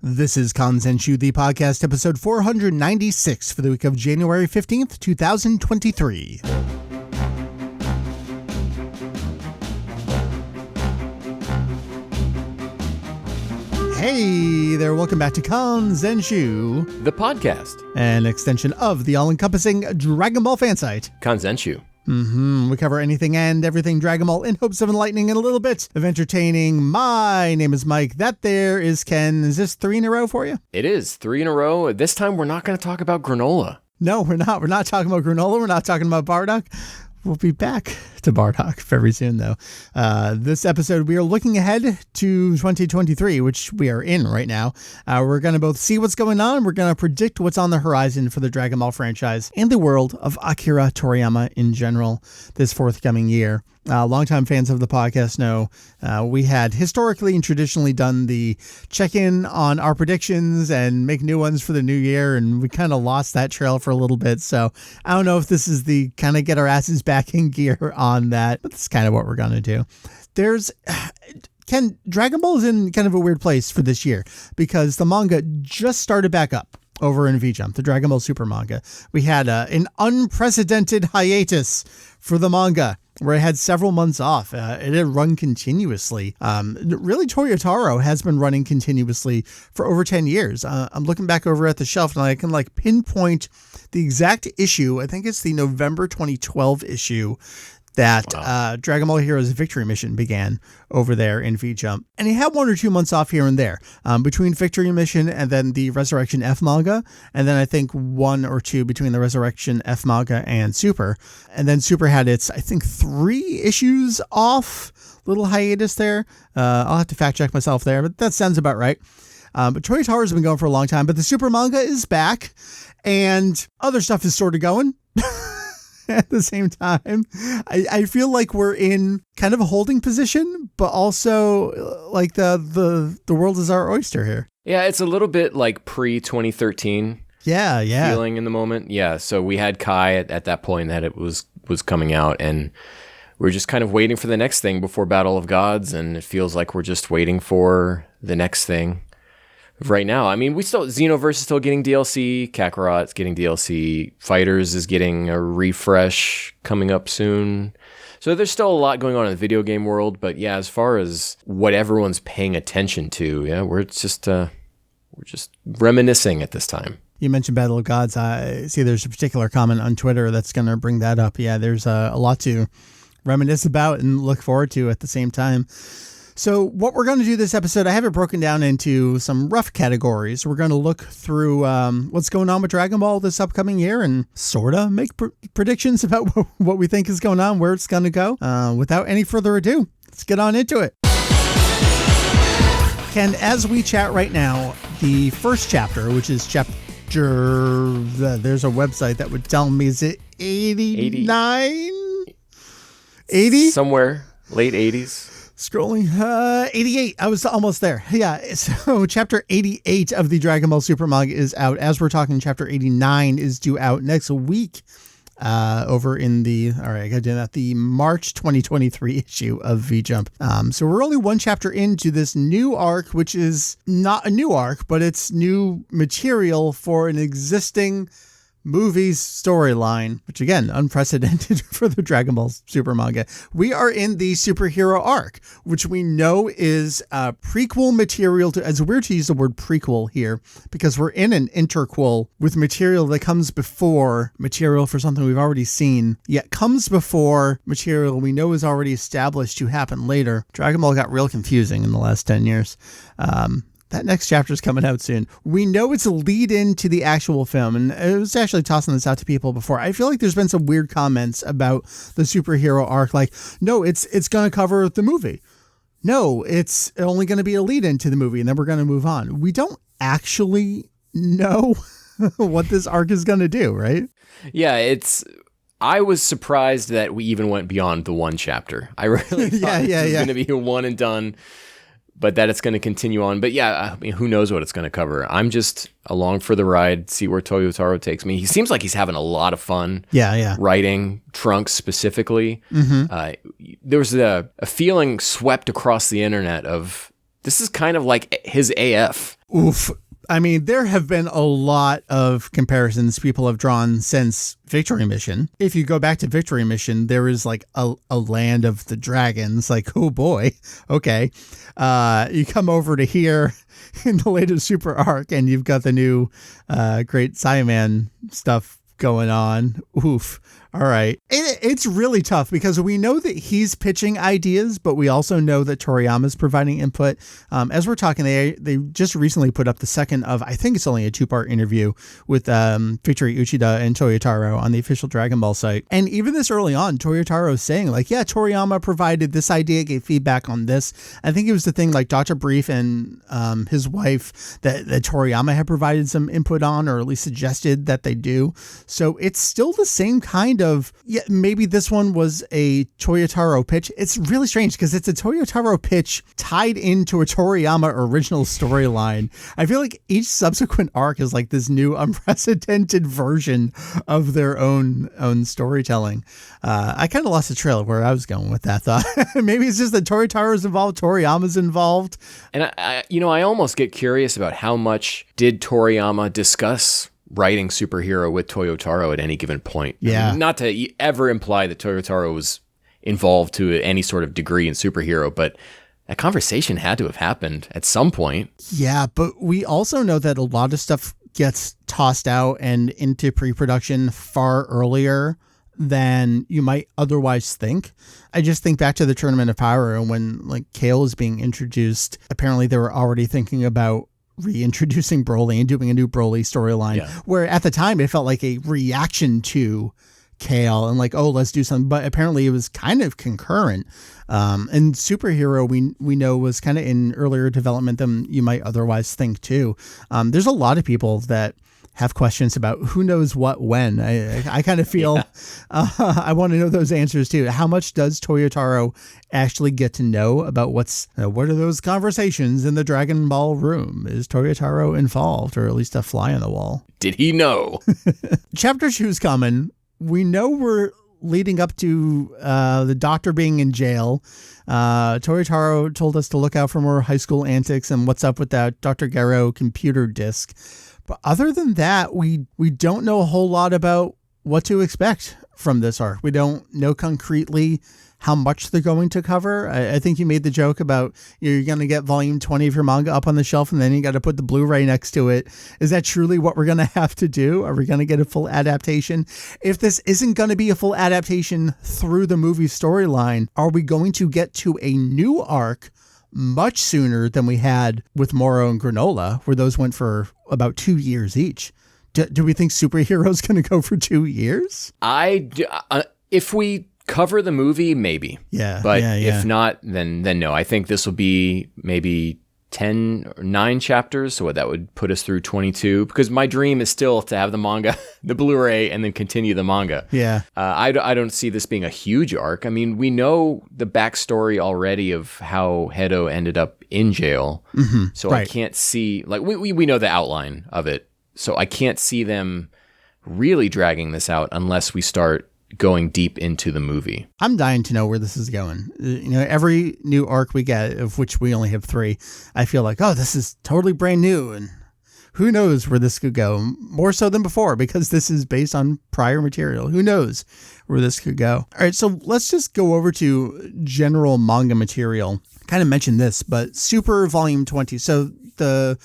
This is Kanzenshuu, the podcast, episode 496 for the week of January 15th, 2023. Hey there, welcome back to Kanzenshuu, the podcast, an extension of the all-encompassing Dragon Ball fan site, Kanzenshuu. We cover anything and everything Dragon Ball in hopes of enlightening and a little bit of entertaining. My name is Mike. That there is Ken. Is this 3 in a row for you? It is 3 in a row. This time we're not going to talk about granola. No, we're not. We're not talking about granola. We're not talking about Bardock. We'll be back to Bardock very soon, though. This episode, we are looking ahead to 2023, which we are in right now. We're going to both see what's going on. We're going to predict what's on the horizon for the Dragon Ball franchise and the world of Akira Toriyama in general this forthcoming year. Longtime fans of the podcast know we had historically and traditionally done the check-in on our predictions and make new ones for the new year, and we kind of lost that trail for a little bit. So I don't know if this is the kind of get our asses back in gear on that, but that's kind of what we're going to do. Dragon Ball is in kind of a weird place for this year because the manga just started back up over in V-Jump, the Dragon Ball Super manga. We had an unprecedented hiatus for the manga, where it had several months off. It had run continuously. Really, Toyotaro has been running continuously for over 10 years. I'm looking back over at the shelf and I can pinpoint the exact issue. I think it's the November 2012 issue that Dragon Ball Heroes Victory Mission began over there in V-Jump. And he had 1 or 2 months off here and there between Victory Mission and then the Resurrection F manga. And then I think 1 or 2 between the Resurrection F manga and Super. And then Super had its, I think, 3 issues off, little hiatus there. I'll have to fact check myself there, but that sounds about right. But Toyotaro's been going for a long time, but the Super manga is back and other stuff is sort of going. At the same time, I feel like we're in kind of a holding position, but also like the world is our oyster here. Yeah, it's a little bit like pre-2013 feeling in the moment. Yeah, so we had Kai at that point that it was coming out, and we're just kind of waiting for the next thing before Battle of Gods, and it feels like we're just waiting for the next thing. Right now, I mean, Xenoverse is still getting DLC, Kakarot's getting DLC, Fighters is getting a refresh coming up soon. So there's still a lot going on in the video game world, but yeah, as far as what everyone's paying attention to, yeah, we're just reminiscing at this time. You mentioned Battle of Gods. I see there's a particular comment on Twitter that's going to bring that up. Yeah, there's a lot to reminisce about and look forward to at the same time. So what we're going to do this episode, I have it broken down into some rough categories. We're going to look through what's going on with Dragon Ball this upcoming year and sort of make predictions about what we think is going on, where it's going to go. Without any further ado, let's get on into it. Ken, as we chat right now, the first chapter, which is there's a website that would tell me, is it 89? 80? Somewhere, late 80s. Scrolling, 88. I was almost there. Yeah, so chapter 88 of the Dragon Ball Super manga is out. As we're talking, chapter 89 is due out next week over in the March 2023 issue of V-Jump. So we're only 1 chapter into this new arc, which is not a new arc, but it's new material for an existing movie's storyline, which again, unprecedented for the Dragon Ball Super manga. We are in the superhero arc, which we know is prequel material to, it's weird to use the word prequel here because we're in an interquel with material that comes before material for something we've already seen, yet comes before material we know is already established to happen later. Dragon Ball got real confusing in the last 10 years. That next chapter is coming out soon. We know it's a lead into the actual film, and I was actually tossing this out to people before. I feel like there's been some weird comments about the superhero arc, like, no, it's going to cover the movie. No, it's only going to be a lead into the movie, and then we're going to move on. We don't actually know what this arc is going to do, right? Yeah, I was surprised that we even went beyond the 1 chapter. I really thought it was going to be a one and done. But that it's going to continue on. But yeah, I mean, who knows what it's going to cover. I'm just along for the ride, see where Toyotaro takes me. He seems like he's having a lot of fun writing Trunks specifically. There was a feeling swept across the internet of, this is kind of like his AF. Oof. I mean, there have been a lot of comparisons people have drawn since Victory Mission. If you go back to Victory Mission, there is like a land of the dragons. Like, oh boy. Okay. You come over to here in the latest Super arc and you've got the new Great Saiyaman stuff going on. Oof. All right. It's really tough because we know that he's pitching ideas, but we also know that Toriyama's providing input. As we're talking, they just recently put up the second of, I think it's only a 2-part interview with Victory Uchida and Toyotaro on the official Dragon Ball site. And even this early on, Toyotaro is saying like, yeah, Toriyama provided this idea, gave feedback on this. I think it was the thing like Dr. Brief and his wife that Toriyama had provided some input on, or at least suggested that they do. So it's still the same kind of, yeah, maybe this one was a Toyotaro pitch. It's really strange because it's a Toyotaro pitch tied into a Toriyama original storyline. I feel like each subsequent arc is like this new unprecedented version of their own storytelling. I kind of lost the trail of where I was going with that thought. Maybe it's just that Toyotaro's involved, Toriyama's involved. And I almost get curious about how much did Toriyama discuss writing superhero with Toyotaro at any given point. Yeah. I mean, not to ever imply that Toyotaro was involved to any sort of degree in superhero, but that conversation had to have happened at some point. Yeah, but we also know that a lot of stuff gets tossed out and into pre-production far earlier than you might otherwise think. I just think back to the Tournament of Power, and when like Kale is being introduced, apparently they were already thinking about reintroducing Broly and doing a new Broly storyline, where at the time it felt like a reaction to Kale and like, oh, let's do something. But apparently it was kind of concurrent. And superhero we know was kind of in earlier development than you might otherwise think too. There's a lot of people that have questions about who knows what when. I kind of feel I want to know those answers too. How much does Toyotaro actually get to know about what are those conversations in the Dragon Ball room? Is Toyotaro involved, or at least a fly on the wall? Did he know? Chapter 2's coming. We know we're leading up to the doctor being in jail. Toyotaro told us to look out for more high school antics and what's up with that Dr. Gero computer disk. But other than that, we don't know a whole lot about what to expect from this arc. We don't know concretely how much they're going to cover. I think you made the joke about you're going to get volume 20 of your manga up on the shelf and then you got to put the Blu-ray next to it. Is that truly what we're going to have to do? Are we going to get a full adaptation? If this isn't going to be a full adaptation through the movie storyline, are we going to get to a new arc much sooner than we had with Moro and Granola, where those went for about 2 years each? Do we think Superhero's going to go for 2 years? If we cover the movie, maybe. Yeah. But if not, then no. I think this will be maybe 10 or 9 chapters. So that would put us through 22, because my dream is still to have the manga, the Blu-ray, and then continue the manga. Yeah. I don't see this being a huge arc. I mean, we know the backstory already of how Hedo ended up in jail. Mm-hmm. So right. I can't see, like, we know the outline of it. So I can't see them really dragging this out unless we start going deep into the movie. I'm dying to know where this is going. You know, every new arc we get, of which we only have 3, I feel like, oh, this is totally brand new, and who knows where this could go. More so than before, because this is based on prior material. Who knows where this could go? All right, so let's just go over to general manga material. Kind of mentioned this, but Super Volume 20. So the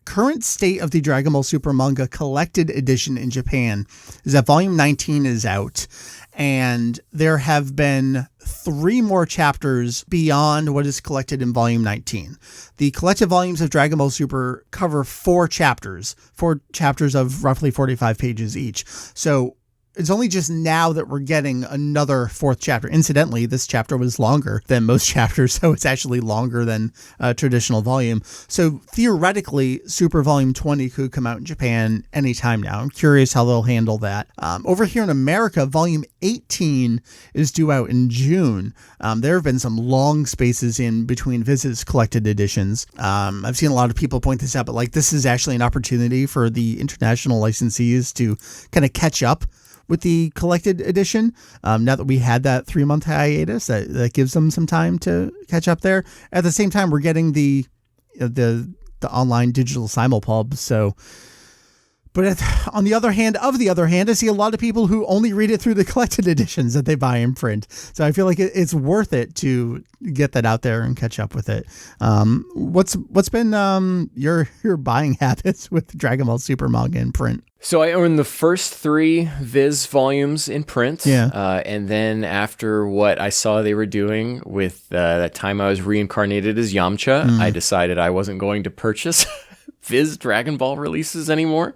current state of the Dragon Ball Super manga collected edition in Japan is that volume 19 is out, and there have been 3 more chapters beyond what is collected in volume 19. The collected volumes of Dragon Ball Super cover 4 chapters of roughly 45 pages each. So it's only just now that we're getting another 4th chapter. Incidentally, this chapter was longer than most chapters, so it's actually longer than a traditional volume. So theoretically, Super Volume 20 could come out in Japan anytime now. I'm curious how they'll handle that. Over here in America, Volume 18 is due out in June. There have been some long spaces in between Viz's collected editions. I've seen a lot of people point this out, but like, this is actually an opportunity for the international licensees to kind of catch up with the collected edition. Now that we had that 3-month hiatus, that gives them some time to catch up there. At the same time, we're getting the the online digital simulpub. So, but on the other hand, I see a lot of people who only read it through the collected editions that they buy in print. So I feel like it's worth it to get that out there and catch up with it. What's been your buying habits with Dragon Ball Super manga in print? So I own the first 3 Viz volumes in print. Yeah. And then after what I saw they were doing with that time I was reincarnated as Yamcha, I decided I wasn't going to purchase Viz Dragon Ball releases anymore,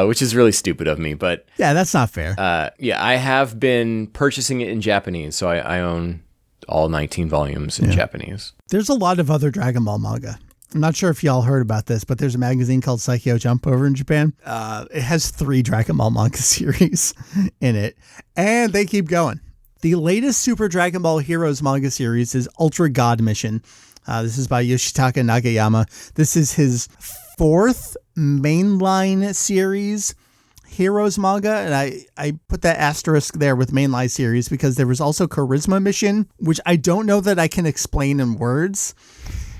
which is really stupid of me. But yeah, that's not fair. I have been purchasing it in Japanese. So I own all 19 volumes in Japanese. There's a lot of other Dragon Ball manga. I'm not sure if y'all heard about this, but there's a magazine called Psycho Jump over in Japan. It has 3 Dragon Ball manga series in it, and they keep going. The latest Super Dragon Ball Heroes manga series is Ultra God Mission. This is by Yoshitaka Nagayama. This is his 4th mainline series Heroes manga, and I put that asterisk there with mainline series because there was also Charisma Mission, which I don't know that I can explain in words.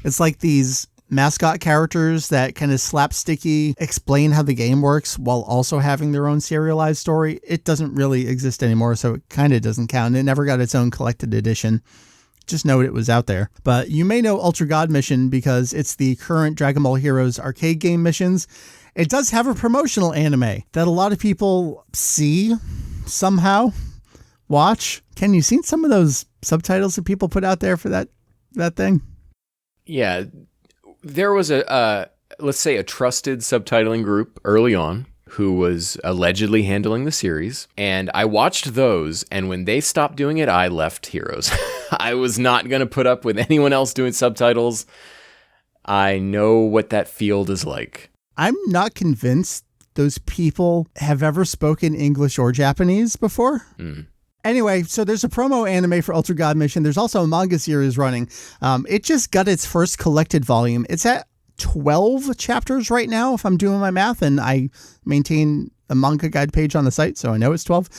It's like these mascot characters that kind of slapsticky explain how the game works while also having their own serialized story. It doesn't really exist anymore, so it kind of doesn't count. It never got its own collected edition. Just know it was out there. But you may know Ultra God Mission because it's the current Dragon Ball Heroes arcade game missions. It does have a promotional anime that a lot of people see somehow, watch. Ken, you seen some of those subtitles that people put out there for that thing? Yeah, there was let's say a trusted subtitling group early on who was allegedly handling the series. And I watched those, and when they stopped doing it, I left Heroes. I was not going to put up with anyone else doing subtitles. I know what that field is like. I'm not convinced those people have ever spoken English or Japanese before. Anyway, so there's a promo anime for Ultra God Mission. There's also a manga series running. It just got its first collected volume. It's at 12 chapters right now, if I'm doing my math, and I maintain a manga guide page on the site, so I know it's 12.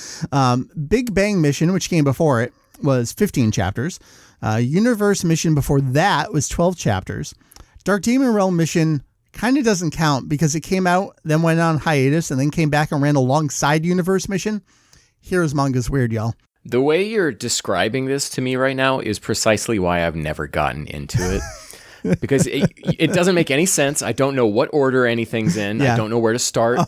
Big Bang Mission, which came before it, was 15 chapters. Universe Mission before that was 12 chapters. Dark Demon Realm Mission kind of doesn't count because it came out, then went on hiatus, and then came back and ran alongside Universe Mission. Heroes manga's weird, y'all. The way you're describing this to me right now is precisely why I've never gotten into it. Because it doesn't make any sense. I don't know what order anything's in. Yeah. I don't know where to start.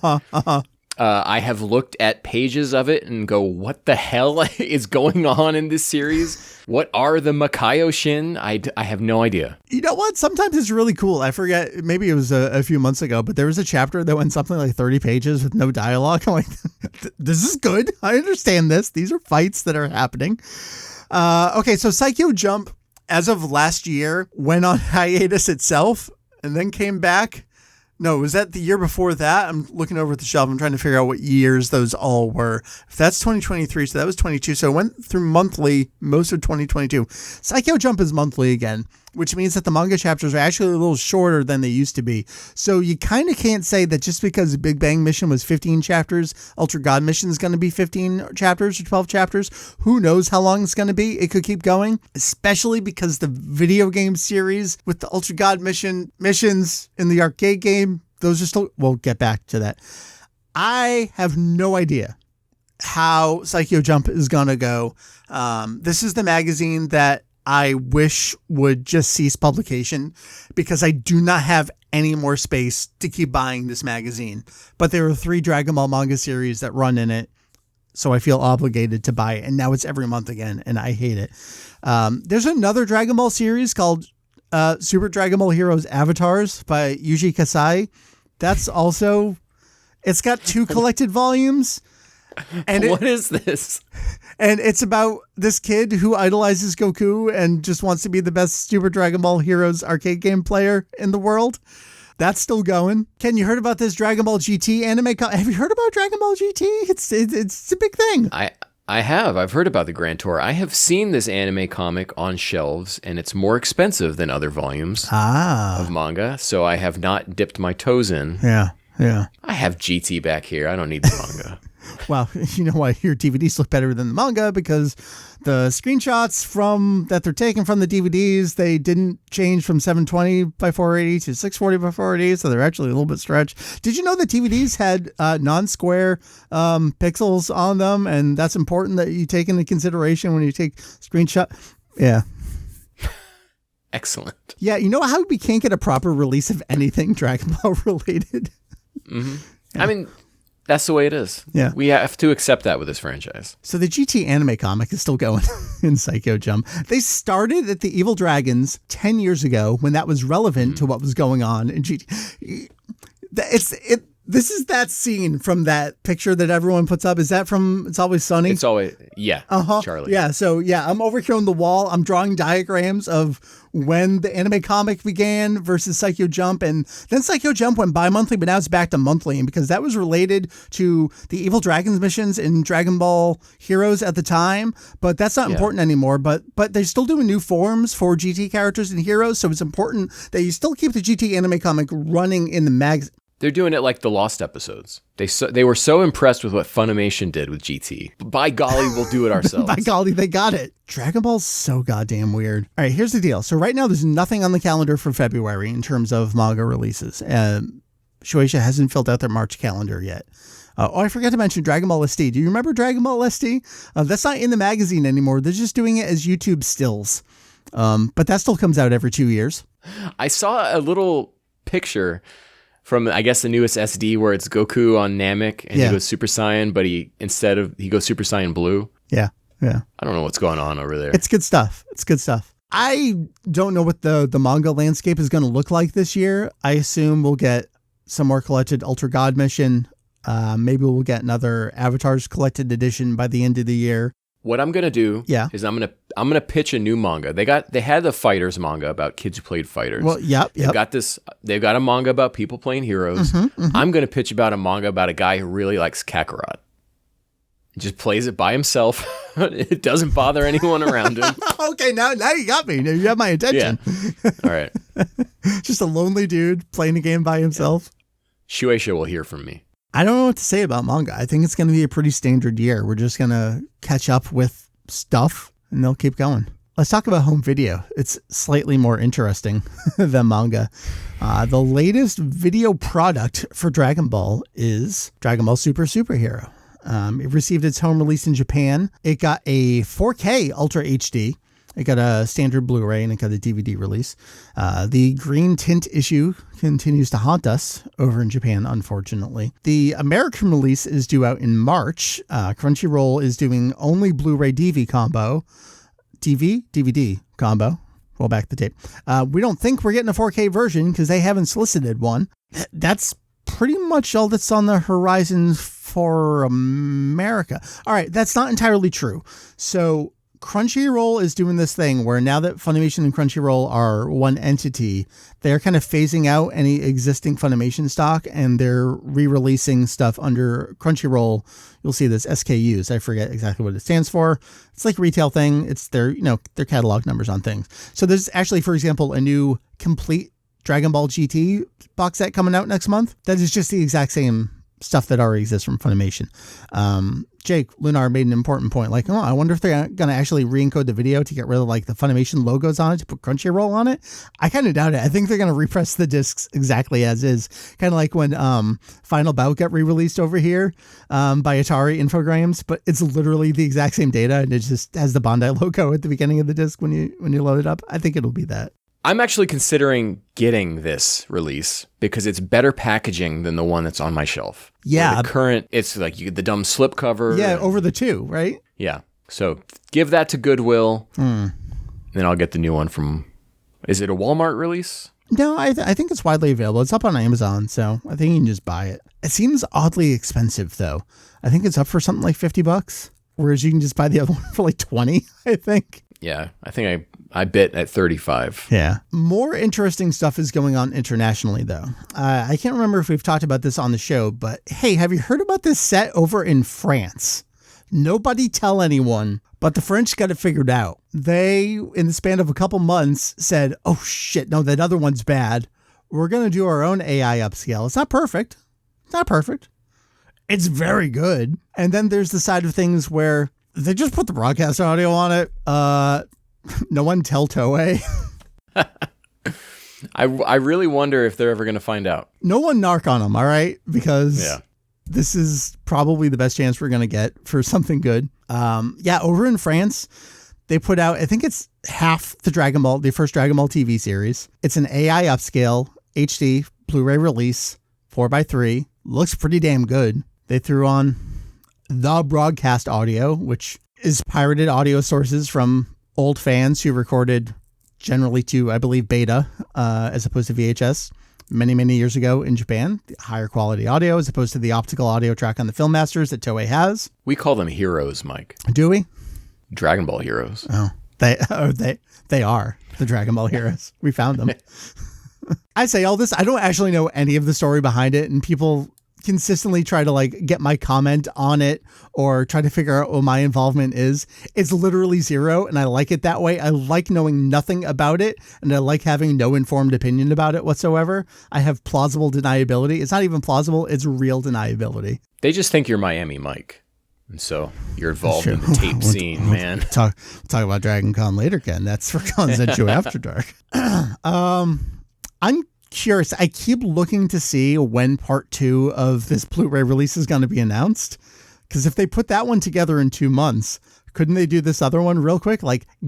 I have looked at pages of it and go, what the hell is going on in this series? What are the Makayo Shin? I have no idea. You know what? Sometimes it's really cool. I forget. Maybe it was a few months ago, but there was a chapter that went something like 30 pages with no dialogue. I'm like, this is good. I understand this. These are fights that are happening. Okay, so Psycho Jump, as of last year, went on hiatus itself and then came back. No, was that the year before that? I'm looking over at the shelf. I'm trying to figure out what years those all were. If that's 2023, so that was 22. So it went through monthly most of 2022. Psycho Jump is monthly again, which means that the manga chapters are actually a little shorter than they used to be. So you kind of can't say that just because Big Bang Mission was 15 chapters, Ultra God Mission is going to be 15 chapters or 12 chapters. Who knows how long it's going to be? It could keep going, especially because the video game series with the Ultra God missions in the arcade game, those are still, we'll get back to that. I have no idea how Psycho Jump is going to go. This is the magazine that I wish would just cease publication because I do not have any more space to keep buying this magazine. But there are 3 Dragon Ball manga series that run in it, so I feel obligated to buy it. And now it's every month again, and I hate it. There's another Dragon Ball series called Super Dragon Ball Heroes Avatars by Yuji Kasai. That's also, it's got 2 collected volumes. And what is this? And it's about this kid who idolizes Goku and just wants to be the best Super Dragon Ball Heroes arcade game player in the world. That's still going. Ken, you heard about this Dragon Ball GT anime? Have you heard about Dragon Ball GT? It's a big thing. I have. I've heard about the Grand Tour. I have seen this anime comic on shelves, and it's more expensive than other volumes of manga, so I have not dipped my toes in. Yeah. I have GT back here. I don't need the manga. Well, you know why your DVDs look better than the manga, because The screenshots that they're taking from the DVDs, they didn't change from 720 by 480 to 640 by 480, so they're actually a little bit stretched. Did you know that DVDs had non-square pixels on them, and that's important that you take into consideration when you take screenshot? Yeah. Excellent. Yeah, you know how we can't get a proper release of anything Dragon Ball related? Mm-hmm. Yeah. I mean, that's the way it is. Yeah. We have to accept that with this franchise. So the GT anime comic is still going in Psycho Jump. They started at the Evil Dragons 10 years ago when that was relevant to what was going on in GT. This is that scene from that picture that everyone puts up. Is that from It's Always Sunny? It's always, yeah. Charlie. Yeah. So yeah, I'm over here on the wall. I'm drawing diagrams of when the anime comic began versus Psycho Jump. And then Psycho Jump went bi-monthly, but now it's back to monthly. And because that was related to the Evil Dragons missions in Dragon Ball Heroes at the time, but that's not important anymore. But they're still doing new forms for GT characters and heroes. So it's important that you still keep the GT anime comic running in the magazine. They're doing it like the Lost episodes. They were so impressed with what Funimation did with GT. By golly, we'll do it ourselves. By golly, they got it. Dragon Ball's so goddamn weird. All right, here's the deal. So right now, there's nothing on the calendar for February in terms of manga releases. Shueisha hasn't filled out their March calendar yet. I forgot to mention Dragon Ball SD. Do you remember Dragon Ball SD? That's not in the magazine anymore. They're just doing it as YouTube stills. But that still comes out every 2 years. I saw a little picture from, I guess, the newest SD where it's Goku on Namek and he goes Super Saiyan, but he goes Super Saiyan Blue. Yeah. I don't know what's going on over there. It's good stuff. I don't know what the manga landscape is going to look like this year. I assume we'll get some more collected Ultra God mission. Maybe we'll get another Avatars collected edition by the end of the year. What I'm gonna do is I'm gonna pitch a new manga. They had the Fighters manga about kids who played fighters. Well, yep. They've got a manga about people playing heroes. I'm gonna pitch about a manga about a guy who really likes Kakarot. He just plays it by himself. It doesn't bother anyone around him. Okay, now you got me. Now you have my attention. Yeah. All right. Just a lonely dude playing a game by himself. Shueisha will hear from me. I don't know what to say about manga. I think it's going to be a pretty standard year. We're just going to catch up with stuff and they'll keep going. Let's talk about home video. It's slightly more interesting than manga. The latest video product for Dragon Ball is Dragon Ball Super Superhero. It received its home release in Japan. It got a 4K Ultra HD. It got a standard Blu-ray and it got a DVD release. The green tint issue continues to haunt us over in Japan, unfortunately. The American release is due out in March. Crunchyroll is doing only Blu-ray DVD combo. Roll back the tape. We don't think we're getting a 4K version because they haven't solicited one. That's pretty much all that's on the horizon for America. All right, that's not entirely true. So Crunchyroll is doing this thing where now that Funimation and Crunchyroll are one entity, they're kind of phasing out any existing Funimation stock and they're re-releasing stuff under Crunchyroll. You'll see this SKUs. I forget exactly what it stands for. It's like a retail thing. It's their catalog numbers on things. So there's actually, for example, a new complete Dragon Ball GT box set coming out next month. That is just the exact same stuff that already exists from Funimation. Jake Lunar made an important point. Like, I wonder if they're going to actually re-encode the video to get rid of like the Funimation logos on it to put Crunchyroll on it. I kind of doubt it. I think they're going to repress the discs exactly as is. Kind of like when Final Bout got re-released over here by Atari Infogrames, but it's literally the exact same data and it just has the Bandai logo at the beginning of the disc when you load it up. I think it'll be that. I'm actually considering getting this release because it's better packaging than the one that's on my shelf. Yeah. The current, it's like the dumb slip cover. Yeah, over the two, right? Yeah. So give that to Goodwill. Then I'll get the new one from, is it a Walmart release? No, I think it's widely available. It's up on Amazon, so I think you can just buy it. It seems oddly expensive, though. I think it's up for something like $50, whereas you can just buy the other one for like $20, I think. Yeah, I think I bit at 35. Yeah. More interesting stuff is going on internationally, though. I can't remember if we've talked about this on the show, but hey, have you heard about this set over in France? Nobody tell anyone, but the French got it figured out. They, in the span of a couple months, said, oh shit, no, that other one's bad. We're going to do our own AI upscale. It's not perfect. It's very good. And then there's the side of things where They just put the broadcast audio on it. No one tell Toei. I really wonder if they're ever going to find out. No one narc on them, all right? Because this is probably the best chance we're going to get for something good. Over in France, they put out, I think it's half the first Dragon Ball TV series. It's an AI upscale, HD, Blu-ray release, 4:3. Looks pretty damn good. They threw on the broadcast audio, which is pirated audio sources from old fans who recorded generally to, I believe, beta, as opposed to VHS many, many years ago in Japan. The higher quality audio as opposed to the optical audio track on the Film Masters that Toei has. We call them heroes, Mike. Do we? Dragon Ball heroes. Oh, they are the Dragon Ball heroes. We found them. I say all this. I don't actually know any of the story behind it, and people consistently try to get my comment on it or try to figure out what my involvement is. It's literally zero, and I like it that way. I like knowing nothing about it, and I like having no informed opinion about it whatsoever. I have plausible deniability. It's not even plausible, it's real deniability. They just think you're Miami Mike, and so you're involved in the tape scene, man. We'll talk about Dragon Con later, Ken. That's for Kanzenshuu After Dark. I'm curious. I keep looking to see when part 2 of this Blu-ray release is going to be announced. Because if they put that one together in 2 months, couldn't they do this other one real quick?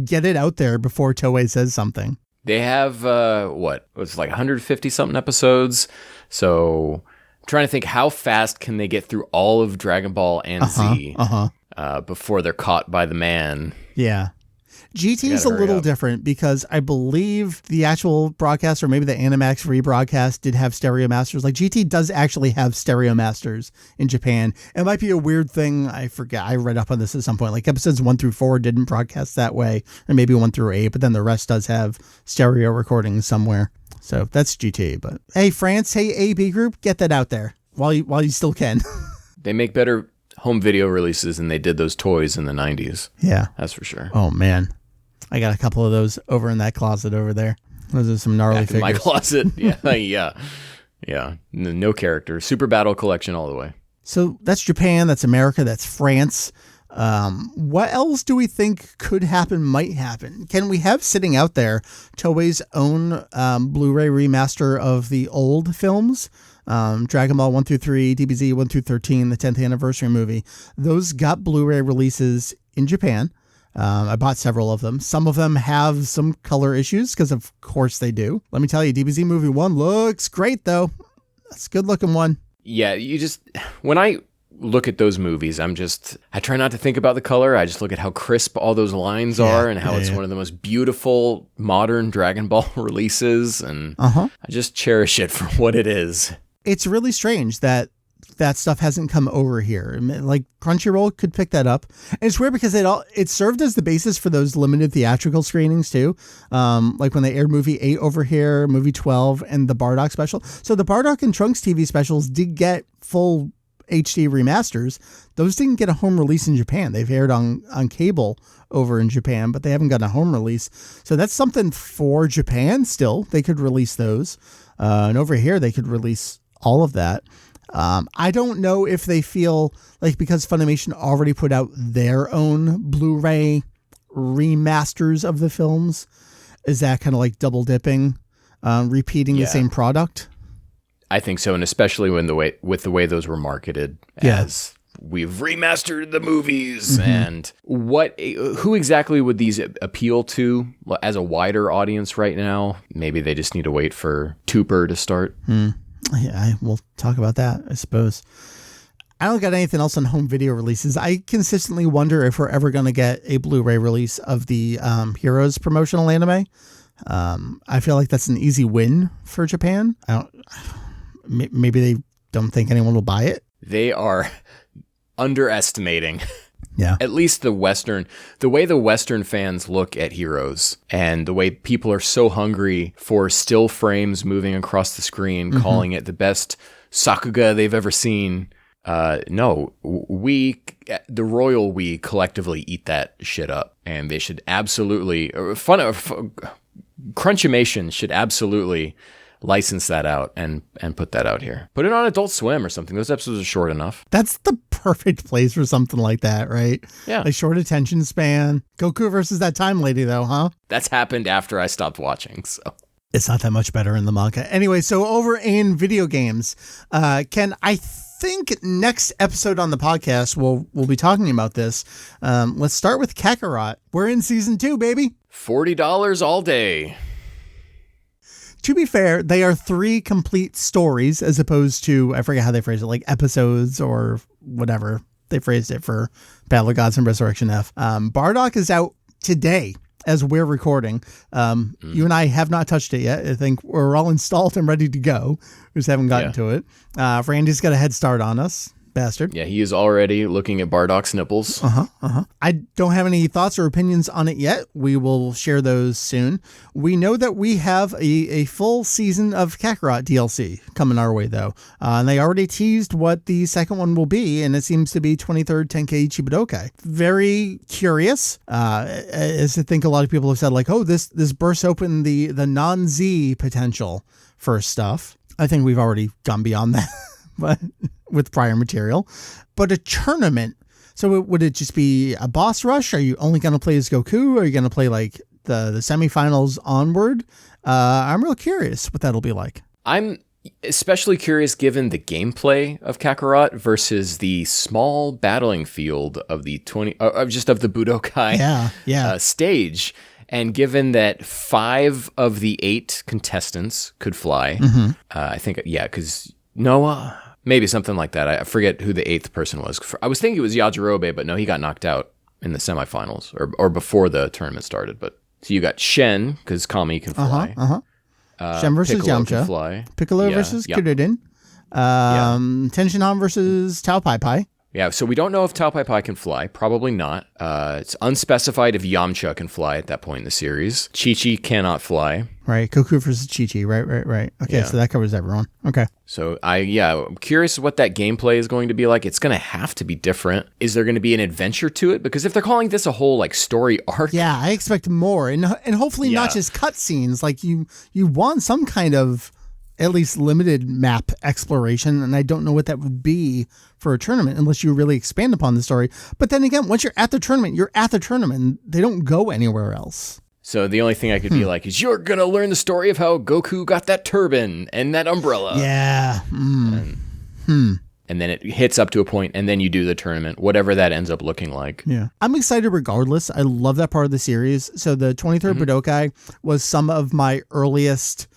Get it out there before Toei says something. They have, it's 150 something episodes. So I'm trying to think, how fast can they get through all of Dragon Ball and Z before they're caught by the man? Yeah. GT is a little different because I believe the actual broadcast or maybe the Animax rebroadcast did have stereo masters. GT does actually have stereo masters in Japan. It might be a weird thing. I forget. I read up on this at some point. Episodes 1 through 4 didn't broadcast that way, and maybe 1 through 8, but then the rest does have stereo recordings somewhere. So that's GT. But hey, France, hey, AB Group, get that out there while you still can. They make better home video releases than they did those toys in the 90s. Yeah. That's for sure. Oh, man. I got a couple of those over in that closet over there. Those are some gnarly figures. In my closet. Yeah. No character. Super Battle Collection all the way. So that's Japan. That's America. That's France. What else do we think could happen, might happen? Can we have sitting out there Toei's own Blu-ray remaster of the old films? Dragon Ball 1 through 3, DBZ 1 through 13, the 10th anniversary movie. Those got Blu-ray releases in Japan. I bought several of them. Some of them have some color issues because of course they do. Let me tell you, DBZ movie 1 looks great though. That's a good looking one. Yeah, when I look at those movies, I try not to think about the color. I just look at how crisp all those lines are and how it's one of the most beautiful modern Dragon Ball releases. And I just cherish it for what it is. It's really strange that stuff hasn't come over here. Crunchyroll could pick that up. And it's weird because it served as the basis for those limited theatrical screenings too. When they aired movie 8 over here, movie 12, and the Bardock special. So the Bardock and Trunks TV specials did get full HD remasters. Those didn't get a home release in Japan. They've aired on cable over in Japan, but they haven't gotten a home release. So that's something for Japan still. They could release those. And over here, they could release all of that. I don't know if they feel because Funimation already put out their own Blu-ray remasters of the films, is that kind of double dipping, repeating the same product? I think so, and especially with the way those were marketed as we've remastered the movies. And who exactly would these appeal to as a wider audience right now? Maybe they just need to wait for Tooper to start. Yeah, we'll talk about that, I suppose. I don't got anything else on home video releases. I consistently wonder if we're ever going to get a Blu-ray release of the Heroes promotional anime. I feel like that's an easy win for Japan. Maybe they don't think anyone will buy it. They are underestimating. Yeah. At least the way the Western fans look at Heroes and the way people are so hungry for still frames moving across the screen, calling it the best Sakuga they've ever seen. No, the royal we collectively eat that shit up, and they should absolutely Crunchimation should absolutely license that out and put that out here. Put it on Adult Swim or something. Those episodes are short enough. That's the perfect place for something like that, right? Yeah. Like short attention span. Goku versus that time lady, though, huh? That's happened after I stopped watching, so. It's not that much better in the manga. Anyway, so over in video games, Ken, I think next episode on the podcast, we'll be talking about this. Let's start with Kakarot. We're in season 2, baby. $40 all day. To be fair, they are 3 complete stories as opposed to, I forget how they phrase it, like episodes or whatever they phrased it for Battle of Gods and Resurrection F. Bardock is out today as we're recording. You and I have not touched it yet. I think we're all installed and ready to go. We just haven't gotten to it. Randy's got a head start on us. Bastard. Yeah, he is already looking at Bardock's nipples. I don't have any thoughts or opinions on it yet. We will share those soon. We know that we have a full season of Kakarot DLC coming our way, though. And they already teased what the second one will be, and it seems to be 23rd Tenkaichi Budokai. Very curious, as I think a lot of people have said, like, oh, this bursts open the non-Z potential for stuff. I think we've already gone beyond that. But with prior material, but a tournament. So would it just be a boss rush? Are you only going to play as Goku? Are you going to play like the semifinals onward? I'm real curious what that'll be like. I'm especially curious given the gameplay of Kakarot versus the small battling field of the just of the Budokai stage. And given that 5 of the 8 contestants could fly, I think, because Noah, maybe something like that. I forget who the 8th person was. I was thinking it was Yajirobe, but no, he got knocked out in the semifinals or before the tournament started. But so you got Shen, because Kami can fly. Shen versus Piccolo Yamcha. Can fly. Piccolo versus Kuririn. Tenshinhan versus Tao Pai Pai. Yeah, so we don't know if Tao Pai Pai can fly. Probably not. It's unspecified if Yamcha can fly at that point in the series. Chi-Chi cannot fly. Right, Goku versus Chi-Chi. Right. Okay, so that covers everyone. Okay. So I'm curious what that gameplay is going to be like. It's going to have to be different. Is there going to be an adventure to it? Because if they're calling this a whole like story arc, yeah, I expect more, and hopefully not just cutscenes. Like you want some kind of at least limited map exploration, and I don't know what that would be for a tournament unless you really expand upon the story. But then again, once you're at the tournament, you're at the tournament. They don't go anywhere else. So the only thing I could be like is you're going to learn the story of how Goku got that turban and that umbrella. Yeah. And then it hits up to a point, and then you do the tournament, whatever that ends up looking like. Yeah. I'm excited regardless. I love that part of the series. So the 23rd Budokai was some of my earliest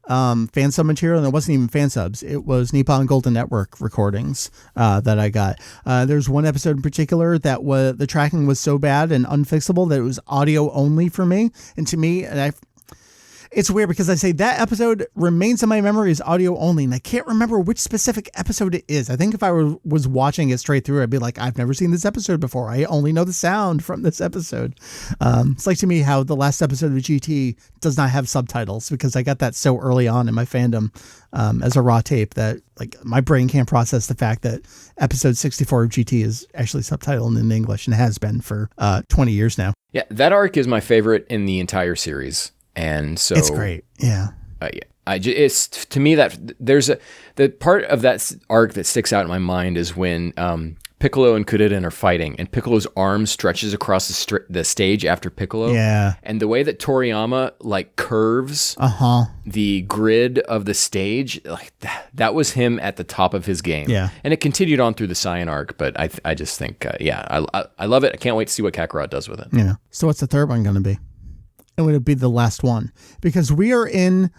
fan sub material, and it wasn't even fan subs. It was Nippon Golden Network recordings that I got. There's one episode in particular that the tracking was so bad and unfixable that it was audio only for me. And to me, it's weird because I say that episode remains in my memory as audio only, and I can't remember which specific episode it is. I think if I was watching it straight through, I'd be like, I've never seen this episode before. I only know the sound from this episode. It's like to me how the last episode of GT does not have subtitles, because I got that so early on in my fandom as a raw tape that like my brain can't process the fact that episode 64 of GT is actually subtitled in English and has been for 20 years now. Yeah, that arc is my favorite in the entire series. And so it's great. Yeah. It's to me that the part of that arc that sticks out in my mind is when Piccolo and Kuririn are fighting, and Piccolo's arm stretches across the stage after Piccolo. Yeah. And the way that Toriyama like curves the grid of the stage, like that was him at the top of his game. Yeah. And it continued on through the Saiyan arc, but I just think I love it. I can't wait to see what Kakarot does with it. Yeah. So what's the third one going to be? And would it be the last one? Because we are in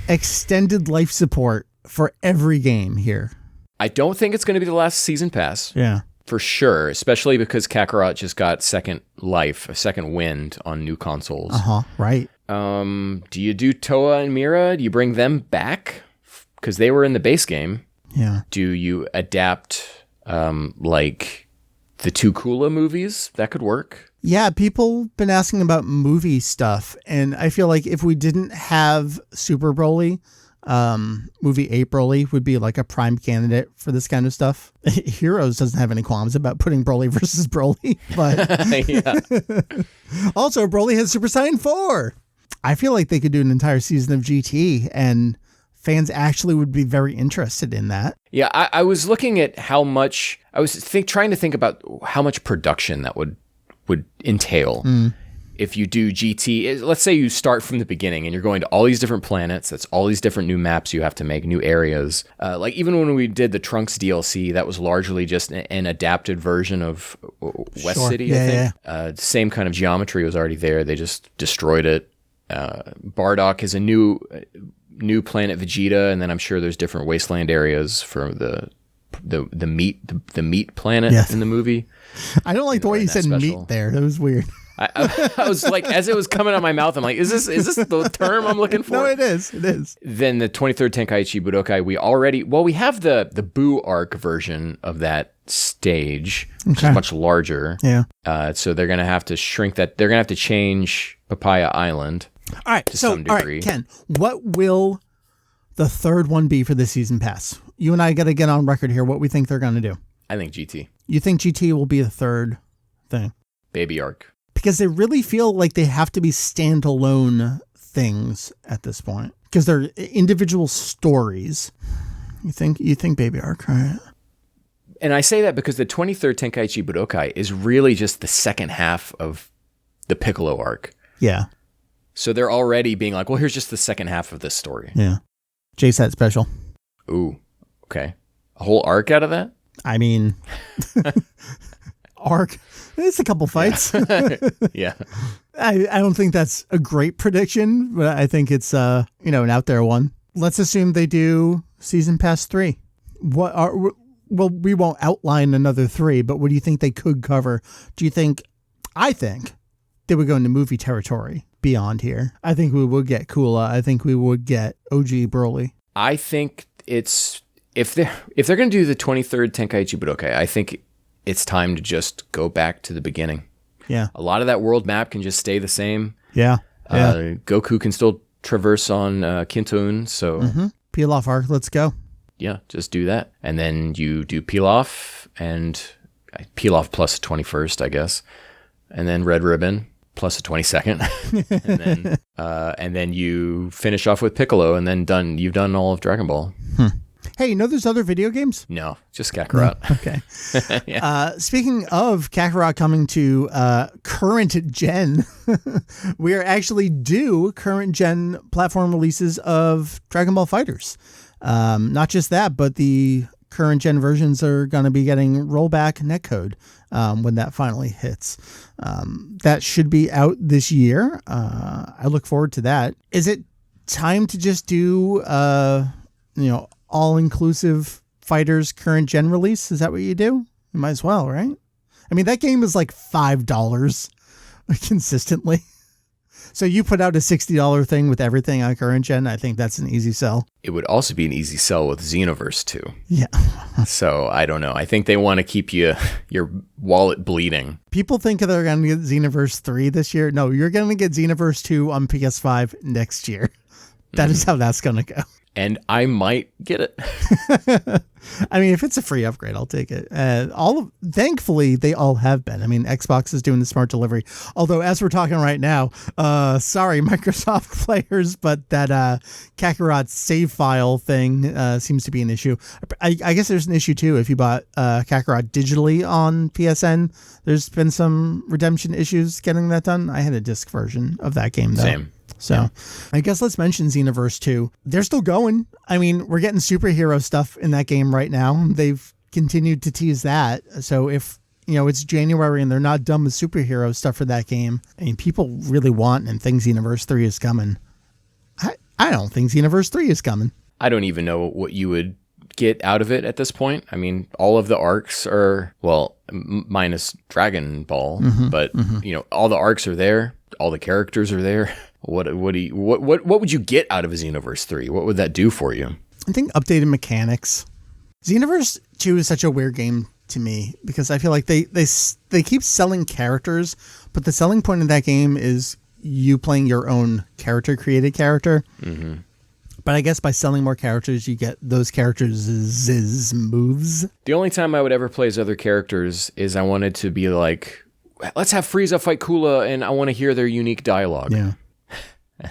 extended life support for every game here. I don't think it's going to be the last season pass. Yeah. For sure, especially because Kakarot just got second life, a second wind on new consoles. Right. Do you do Toa and Mira? Do you bring them back? Because they were in the base game. Yeah. Do you adapt like the two Kula movies? That could work. Yeah, people been asking about movie stuff, and I feel like if we didn't have Super Broly, movie 8 Broly would be like a prime candidate for this kind of stuff. Heroes doesn't have any qualms about putting Broly versus Broly, but also Broly has Super Saiyan 4. I feel like they could do an entire season of GT and fans actually would be very interested in that. Yeah, I was looking at how much, I was trying to think about how much production that would entail. If you do GT, let's say you start from the beginning and you're going to all these different planets, that's all these different new maps you have to make, new areas. Like even when we did the Trunks DLC, that was largely just an adapted version of West City, I think. Yeah. Same kind of geometry was already there. They just destroyed it. Bardock is a new planet Vegeta, and then I'm sure there's different wasteland areas for the meat planet in the movie. I don't like the way you said meat there. That was weird. I was like, as it was coming out of my mouth, I'm like, is this the term I'm looking for? No, it is. It is. Then the 23rd Tenkaichi Budokai, we have the Boo arc version of that stage, which is much larger. Yeah. So they're going to have to shrink that. They're going to have to change Papaya Island. All right. To some degree. All right, Ken, what will the third one be for the season pass? You and I got to get on record here what we think they're going to do. I think GT. You think GT will be the third thing? Baby arc. Because they really feel like they have to be standalone things at this point. Because they're individual stories. You think Baby Arc, right? And I say that because the 23rd Tenkaichi Budokai is really just the second half of the Piccolo arc. Yeah. So they're already being like, well, here's just the second half of this story. Yeah. JSAT special. Ooh, okay. A whole arc out of that? I mean, arc. It's a couple fights. Yeah. I don't think that's a great prediction, but I think it's an out there one. Let's assume they do Season Pass 3. Well, we won't outline another 3, but what do you think they could cover? I think they would go into movie territory beyond here. I think we would get Kula. I think we would get OG Broly. I think it's if they're going to do the 23rd Tenkaichi Budokai, I think it's time to just go back to the beginning. Yeah. A lot of that world map can just stay the same. Yeah. Goku can still traverse on Kintoon, so... Peel off arc, let's go. Yeah, just do that. And then you do peel off, and peel off plus 21st, I guess. And then Red Ribbon plus a 22nd. and then you finish off with Piccolo, and then you've done all of Dragon Ball. Hey, you know there's other video games? No, just Kakarot. No? Okay. Yeah. Speaking of Kakarot coming to current gen, we are actually due current gen platform releases of Dragon Ball FighterZ. Not just that, but the current gen versions are going to be getting rollback netcode when that finally hits. That should be out this year. I look forward to that. Is it time to just do, all-inclusive FighterZ current gen release? Is that what you do? You might as well, right? I mean, that game is like $5 consistently. So you put out a $60 thing with everything on current gen. I think that's an easy sell. It would also be an easy sell with Xenoverse 2. Yeah. So I don't know. I think they want to keep your wallet bleeding. People think they're going to get Xenoverse 3 this year. No, you're going to get Xenoverse 2 on PS5 next year. That is how that's going to go. And I might get it. I mean, if it's a free upgrade, I'll take it. Thankfully, they all have been. I mean, Xbox is doing the smart delivery. Although, as we're talking right now, sorry, Microsoft players, but that Kakarot save file thing seems to be an issue. I guess there's an issue, too. If you bought Kakarot digitally on PSN, there's been some redemption issues getting that done. I had a disc version of that game, though. Same. So yeah. I guess let's mention Xenoverse 2. They're still going. I mean, we're getting superhero stuff in that game right now. They've continued to tease that. So if, it's January and they're not done with superhero stuff for that game, I mean, people really want and think Xenoverse 3 is coming. I don't think Xenoverse 3 is coming. I don't even know what you would get out of it at this point. I mean, all of the arcs are, minus Dragon Ball, but all the arcs are there. All the characters are there. What would you get out of a Xenoverse 3? What would that do for you? I think updated mechanics. Xenoverse 2 is such a weird game to me because I feel like they keep selling characters, but the selling point of that game is you playing your own created character. Mm-hmm. But I guess by selling more characters, you get those characters' moves. The only time I would ever play as other characters is I wanted to be like, let's have Frieza fight Cooler, and I want to hear their unique dialogue. Yeah.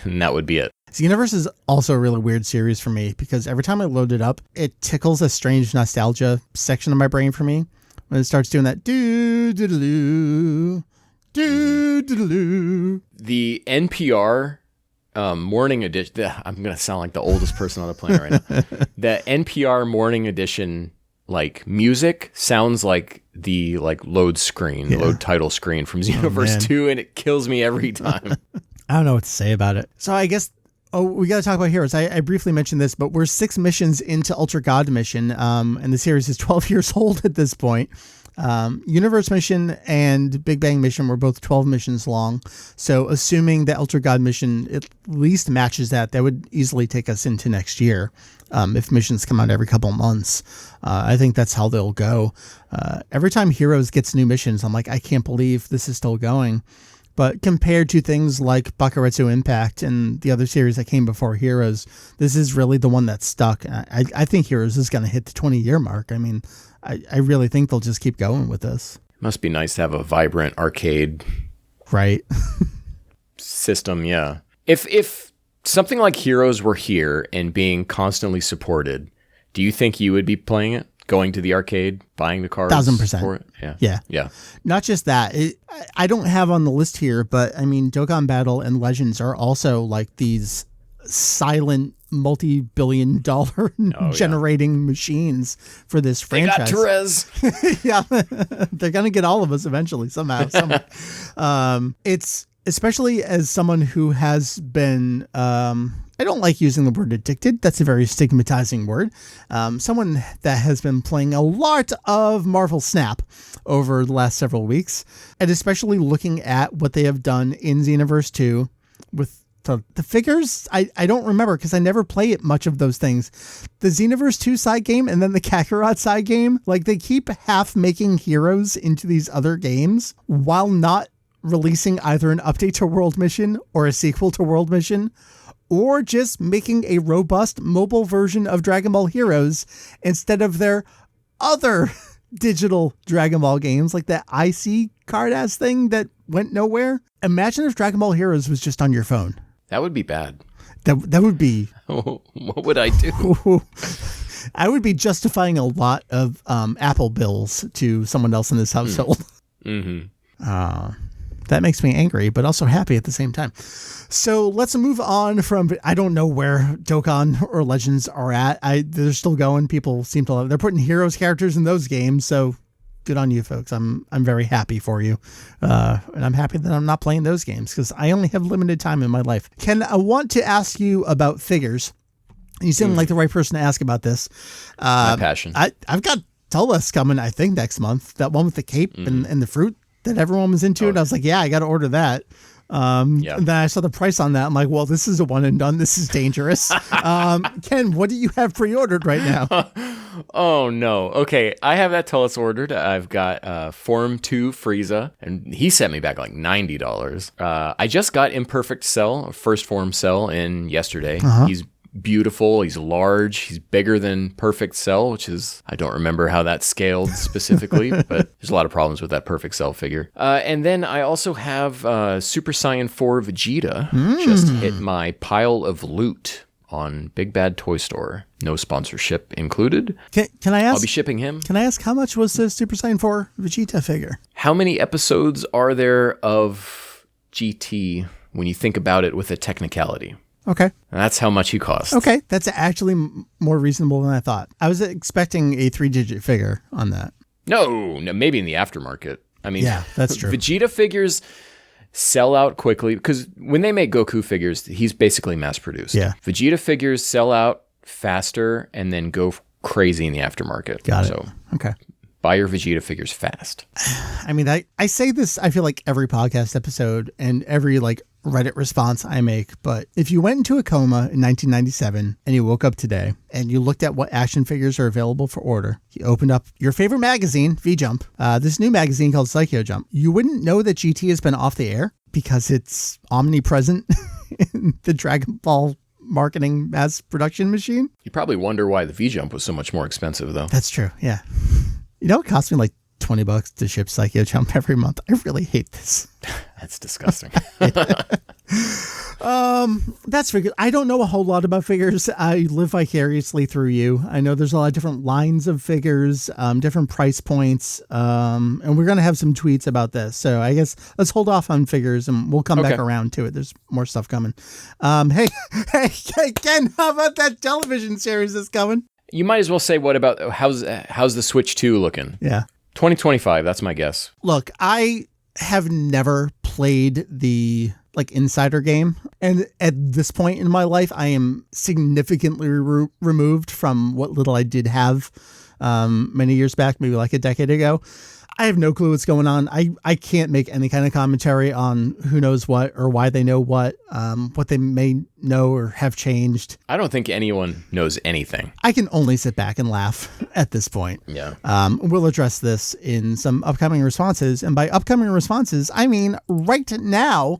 And that would be it. Xenoverse is also a really weird series for me because every time I load it up, it tickles a strange nostalgia section of my brain for me when it starts doing that do-do-do-do, do-do-do-do. The NPR morning edition, I'm going to sound like the oldest person on the planet right now. The NPR morning edition like music sounds like the like load title screen from Xenoverse 2, and it kills me every time. I don't know what to say about it. So I guess we got to talk about heroes. I briefly mentioned this, but we're 6 missions into Ultra God Mission, and the series is 12 years old at this point. Universe Mission and Big Bang Mission were both 12 missions long. So assuming the Ultra God Mission at least matches that would easily take us into next year. If missions come out every couple of months, I think that's how they'll go. Every time Heroes gets new missions, I'm like, I can't believe this is still going. But compared to things like Bakuretsu Impact and the other series that came before Heroes, this is really the one that's stuck. I think Heroes is going to hit the 20-year mark. I mean, I really think they'll just keep going with this. Must be nice to have a vibrant arcade system, yeah. If something like Heroes were here and being constantly supported, do you think you would be playing it? Going to the arcade, buying the cards? 1,000%. For it? Yeah. Not just that. I don't have on the list here, but I mean, Dokkan Battle and Legends are also like these silent multi-billion-dollar generating machines for this franchise. They got Therese. Yeah, they're gonna get all of us eventually somehow. It's especially as someone who has been. I don't like using the word addicted. That's a very stigmatizing word. Someone that has been playing a lot of Marvel Snap over the last several weeks, and especially looking at what they have done in Xenoverse 2 with the figures. I don't remember because I never play much of those things. The Xenoverse 2 side game and then the Kakarot side game, like they keep half making Heroes into these other games while not releasing either an update to World Mission or a sequel to World Mission, or just making a robust mobile version of Dragon Ball Heroes instead of their other digital Dragon Ball games, like that IC card-ass thing that went nowhere. Imagine if Dragon Ball Heroes was just on your phone. That would be bad. That would be... What would I do? I would be justifying a lot of Apple bills to someone else in this household. Mm-hmm. That makes me angry, but also happy at the same time. So let's move on from, I don't know where Dokkan or Legends are at. They're still going. People seem to love it. They're putting Heroes characters in those games. So good on you folks. I'm very happy for you. And I'm happy that I'm not playing those games because I only have limited time in my life. Ken, I want to ask you about figures. You seem like the right person to ask about this. My passion. I've got Tullis coming, I think, next month. That one with the cape and the fruit that everyone was into. And I was like, yeah, I got to order that. And then I saw the price on that. I'm like, well, this is a one and done. This is dangerous. Ken, what do you have pre-ordered right now? Oh, no. Okay, I have that Tullis ordered. I've got Form 2 Frieza, and he sent me back like $90. I just got Imperfect Cell, First Form Cell, in yesterday. He's beautiful. He's large. He's bigger than Perfect Cell, which is, I don't remember how that scaled specifically, but there's a lot of problems with that Perfect Cell figure. And then I also have Super Saiyan 4 Vegeta. Just hit my pile of loot on Big Bad Toy Store. No sponsorship included. Can I ask? I'll be shipping him. Can I ask how much was the Super Saiyan 4 Vegeta figure? How many episodes are there of GT when you think about it with a technicality? Okay. That's how much he costs. Okay. That's actually more reasonable than I thought. I was expecting a 3-digit figure on that. No, maybe in the aftermarket. I mean, yeah, that's true. Vegeta figures sell out quickly because when they make Goku figures, he's basically mass produced. Yeah. Vegeta figures sell out faster and then go crazy in the aftermarket. Got it. So, okay. Buy your Vegeta figures fast. I mean, I say this, I feel like every podcast episode and every like Reddit response I make, but if you went into a coma in 1997 and you woke up today and you looked at what action figures are available for order, you opened up your favorite magazine, V-Jump, this new magazine called Psycho Jump, you wouldn't know that GT has been off the air because it's omnipresent in the Dragon Ball marketing mass production machine. You probably wonder why the V-Jump was so much more expensive, though. That's true, yeah. You know, it cost me like $20 to ship Psycho Jump every month. I really hate this. That's disgusting. That's figures. I don't know a whole lot about figures. I live vicariously through you. I know there's a lot of different lines of figures, different price points, and we're going to have some tweets about this. So I guess let's hold off on figures and we'll come back around to it. There's more stuff coming. Hey, Ken, how about that television series that's coming? You might as well say, what about, how's the Switch 2 looking? Yeah. 2025, that's my guess. Look, I have never played the insider game, and at this point in my life I am significantly removed from what little I did have many years back, maybe like a decade ago. I have no clue what's going on. I can't make any kind of commentary on who knows what or why they know what they may know or have changed. I don't think anyone knows anything. I can only sit back and laugh at this point. Yeah. We'll address this in some upcoming responses, and by upcoming responses I mean right now.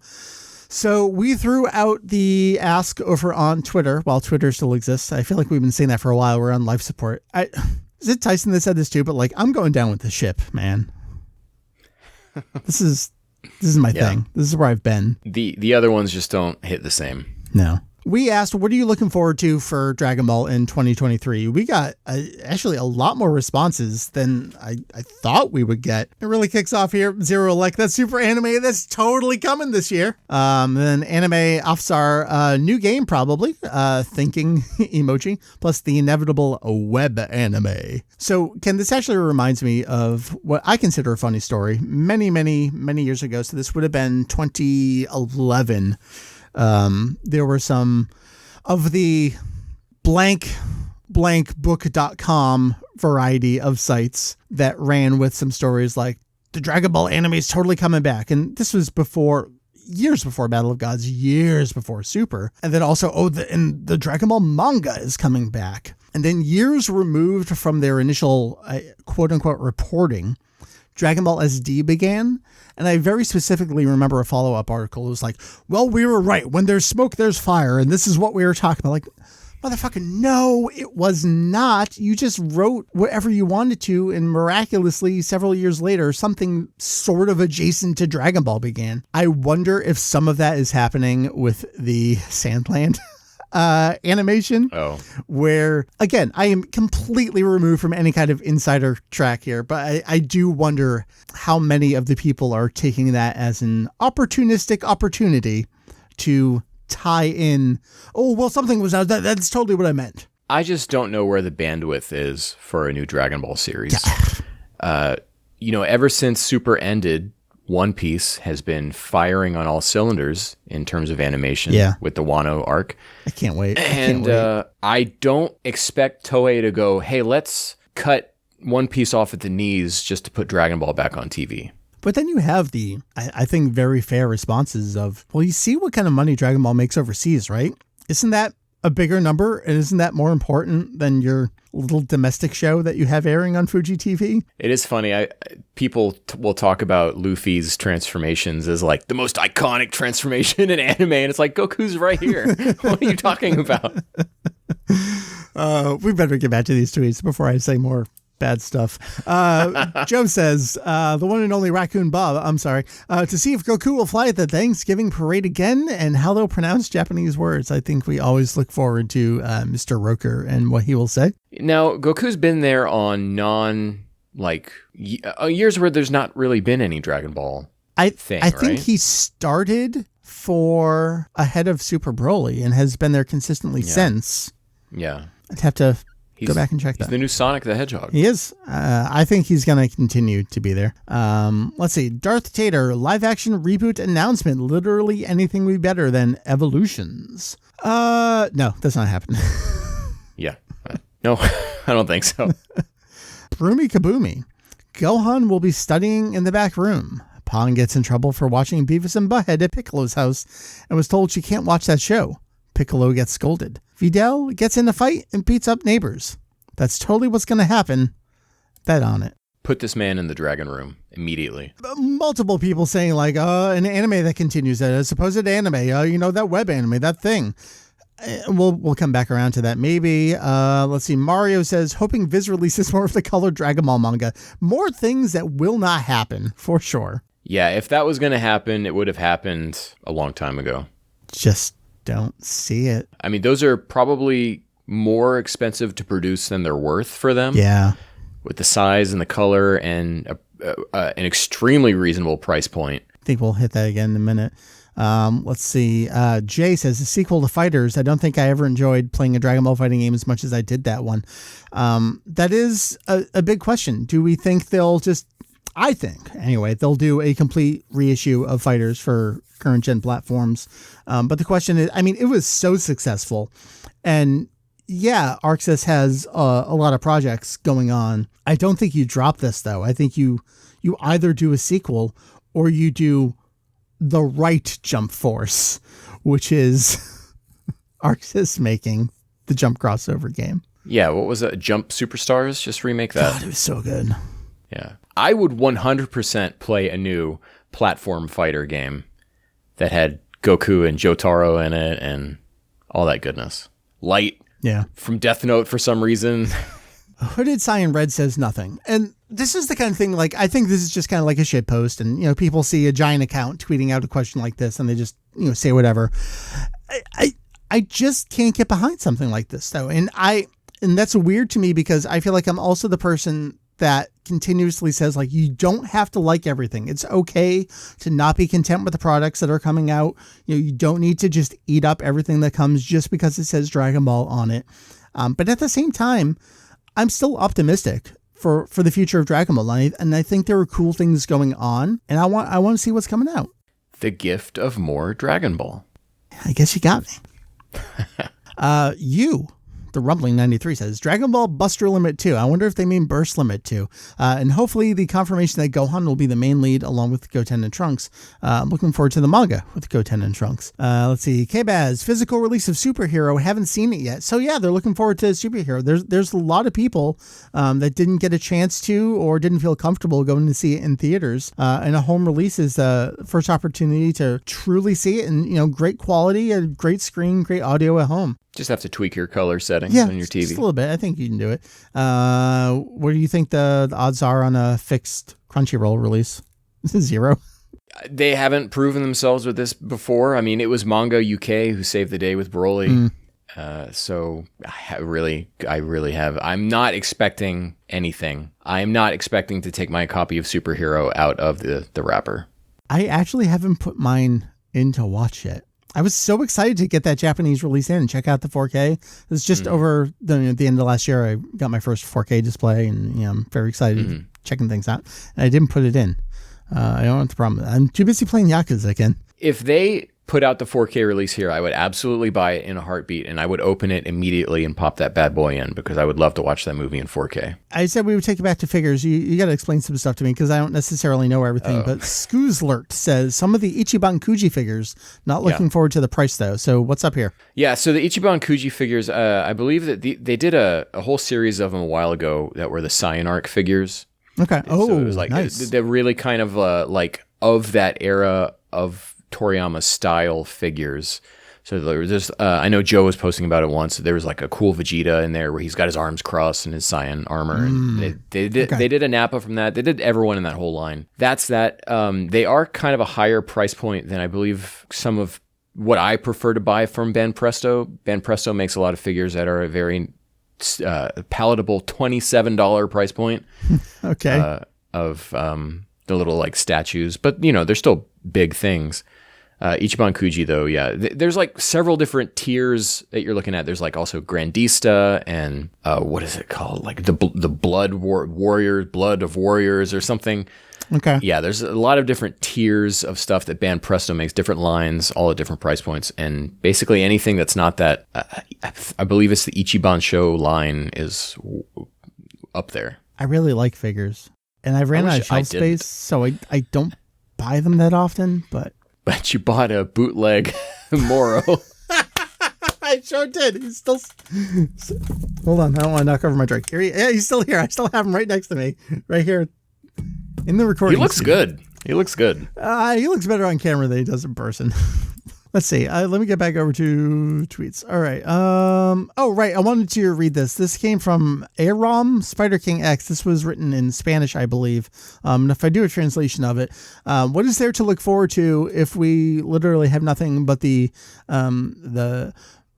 So we threw out the ask over on Twitter while Twitter still exists. I feel like we've been saying that for a while. We're on life support. Is it Tyson that said this too? But I'm going down with the ship, man. This is my thing. This is where I've been. The other ones just don't hit the same. No. We asked, what are you looking forward to for Dragon Ball in 2023? We got actually a lot more responses than I thought we would get. It really kicks off here. Zero, that's super anime. That's totally coming this year. Then anime Afsar, new game probably, thinking emoji, plus the inevitable web anime. So, Ken, this actually reminds me of what I consider a funny story. Many, many, many years ago, so this would have been 2011. There were some of the book.com variety of sites that ran with some stories like the Dragon Ball anime is totally coming back. And this was years before Battle of Gods, years before Super. And then also, the Dragon Ball manga is coming back. And then years removed from their initial quote unquote reporting, Dragon Ball SD began. And I very specifically remember a follow-up article. It was like, well, we were right. When there's smoke, there's fire. And this is what we were talking about. Motherfucker, no, it was not. You just wrote whatever you wanted to. And miraculously, several years later, something sort of adjacent to Dragon Ball began. I wonder if some of that is happening with the Sandland animation, where, again, I am completely removed from any kind of insider track here, but I do wonder how many of the people are taking that as an opportunistic opportunity to tie in, something was out. That's totally what I meant. I just don't know where the bandwidth is for a new Dragon Ball series. Ever since Super ended, One Piece has been firing on all cylinders in terms of animation with the Wano arc. I can't wait. And I don't expect Toei to go, hey, let's cut One Piece off at the knees just to put Dragon Ball back on TV. But then you have the, I think, very fair responses of, well, you see what kind of money Dragon Ball makes overseas, right? Isn't that a bigger number? And isn't that more important than your little domestic show that you have airing on Fuji TV? It is funny. People will talk about Luffy's transformations as the most iconic transformation in anime. And it's like, Goku's right here. What are you talking about? We better get back to these tweets before I say more bad stuff. Joe says, the one and only Raccoon Bob, I'm sorry, to see if Goku will fly at the Thanksgiving parade again and how they'll pronounce Japanese words. I think we always look forward to Mr. Roker and what he will say. Now, Goku's been there on years where there's not really been any Dragon Ball thing, I think he started for ahead of Super Broly and has been there consistently since. Yeah. I'd have to go back and check that. He's the new Sonic the Hedgehog. He is. I think he's going to continue to be there. Let's see. Darth Tater, live action reboot announcement. Literally anything would be better than Evolutions. No, that's not happening. Yeah. No, I don't think so. Broomy Kaboomy. Gohan will be studying in the back room. Pong gets in trouble for watching Beavis and Butthead at Piccolo's house and was told she can't watch that show. Piccolo gets scolded. Videl gets in a fight and beats up neighbors. That's totally what's going to happen. Bet on it. Put this man in the dragon room immediately. Multiple people saying an anime that continues, a supposed anime, that web anime, that thing. We'll come back around to that maybe. Let's see. Mario says, hoping Viz releases more of the colored Dragon Ball manga. More things that will not happen, for sure. Yeah, if that was going to happen, it would have happened a long time ago. just don't see it. I mean, those are probably more expensive to produce than they're worth for them. Yeah. With the size and the color and an extremely reasonable price point. I think we'll hit that again in a minute. Let's see. Jay says, the sequel to Fighters. I don't think I ever enjoyed playing a Dragon Ball fighting game as much as I did that one. That is a big question. Do we think they'll just, I think anyway, they'll do a complete reissue of Fighters for current gen platforms. But the question is, I mean, it was so successful, and yeah, ArcSys has a lot of projects going on. I don't think you drop this though. I think you either do a sequel or you do the right Jump Force, which is ArcSys making the Jump crossover game. Yeah, what was it? Jump Superstars? Just remake that. God, it was so good. Yeah. I would 100% play a new platform fighter game that had Goku and Jotaro in it and all that goodness. Light. Yeah. From Death Note for some reason. Hooded Cyan Red says nothing. And this is the kind of thing, like, I think this is just kind of like a shit post. And, you know, people see a giant account tweeting out a question like this and they just, you know, say whatever. I just can't get behind something like this, though. And that's weird to me because I feel like I'm also the person that continuously says, like, you don't have to like everything. It's okay to not be content with the products that are coming out. You know, you don't need to just eat up everything that comes just because it says Dragon Ball on it. But at the same time, I'm still optimistic for the future of Dragon Ball. And I think there are cool things going on, and I want to see what's coming out. The gift of more Dragon Ball. I guess you got me. The Rumbling 93 says, Dragon Ball Buster Limit 2. I wonder if they mean Burst Limit 2. And hopefully the confirmation that Gohan will be the main lead along with Goten and Trunks. I'm looking forward to the manga with Goten and Trunks. Let's see. K-Baz, physical release of Superhero. Haven't seen it yet. So yeah, they're looking forward to Superhero. There's a lot of people that didn't get a chance to or didn't feel comfortable going to see it in theaters. And a home release is the first opportunity to truly see it in, you know, great quality, a great screen, great audio at home. Just have to tweak your color settings on your TV. Just a little bit. I think you can do it. What do you think the odds are on a fixed Crunchyroll release? 0. They haven't proven themselves with this before. I mean, it was Manga UK who saved the day with Broly. So I really have. I'm not expecting anything. I'm not expecting to take my copy of Superhero out of the wrapper. I actually haven't put mine in to watch yet. I was so excited to get that Japanese release in and check out the 4K. It was just over the end of last year. I got my first 4K display, and you know, I'm very excited checking things out. And I didn't put it in. I don't have the problem. I'm too busy playing Yakuza again. If they put out the 4K release here, I would absolutely buy it in a heartbeat, and I would open it immediately and pop that bad boy in because I would love to watch that movie in 4K. I said we would take it back to figures. You got to explain some stuff to me because I don't necessarily know everything. But Scoozlert says some of the Ichiban Kuji figures, not looking forward to the price though. So what's up here? Yeah, so the Ichiban Kuji figures, I believe that they did a whole series of them a while ago that were the Cyanarch figures. Okay. So it was like, nice. They're really kind of like of that era of Toriyama style figures. So there's I know Joe was posting about it once. There was like a cool Vegeta in there where he's got his arms crossed and his cyan armor. And they did a Nappa from that. They did everyone in that whole line. That's that. They are kind of a higher price point than I believe some of what I prefer to buy from Ben Presto. Ben Presto makes a lot of figures that are a very palatable $27 price point. Okay. Of the little like statues, but you know they're still big things. Ichiban Kuji though, yeah, there's like several different tiers that you're looking at. There's like also Grandista and what is it called? Like the Blood Warriors, Blood of Warriors or something. Okay. Yeah, there's a lot of different tiers of stuff that Band Presto makes, different lines, all at different price points, and basically anything that's not that. I believe it's the Ichiban Show line is up there. I really like figures, and I've ran out of shelf space, so I don't buy them that often, but you bought a bootleg Moro. I sure did. He's still. Hold on, I don't want to knock over my drink. He's still here. I still have him right next to me, right here in the recording. He looks good. He looks good. He looks better on camera than he does in person. Let's see. Let me get back over to tweets. All right. Right. I wanted to read this. This came from Aram Spider King X. This was written in Spanish, I believe. And if I do a translation of it, what is there to look forward to if we literally have nothing but the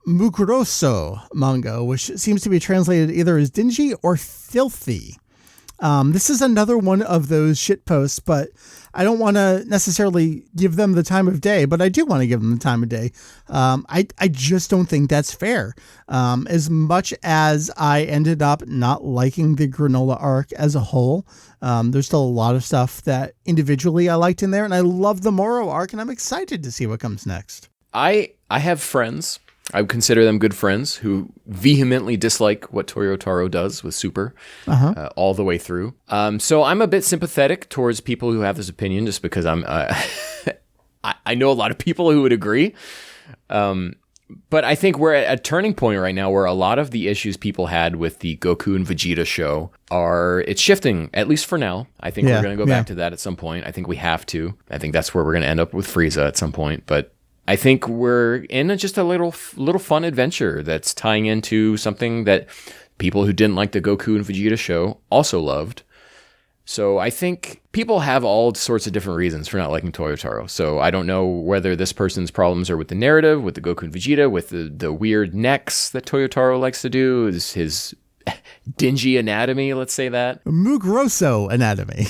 Mugroso manga, which seems to be translated either as dingy or filthy. This is another one of those shit posts, but I don't want to necessarily give them the time of day, but I do want to give them the time of day. I just don't think that's fair. As much as I ended up not liking the Granola arc as a whole, there's still a lot of stuff that individually I liked in there, and I love the Moro arc, and I'm excited to see what comes next. I have friends, I would consider them good friends, who vehemently dislike what Toyotaro does with Super all the way through. So I'm a bit sympathetic towards people who have this opinion, just because I know a lot of people who would agree. But I think we're at a turning point right now where a lot of the issues people had with the Goku and Vegeta show it's shifting, at least for now. I think we're going to go back to that at some point. I think we have to. I think that's where we're going to end up with Frieza at some point. But I think we're in just a little fun adventure that's tying into something that people who didn't like the Goku and Vegeta show also loved. So I think people have all sorts of different reasons for not liking Toyotaro. So I don't know whether this person's problems are with the narrative, with the Goku and Vegeta, with the weird necks that Toyotaro likes to do, his dingy anatomy, let's say that. Mugroso anatomy.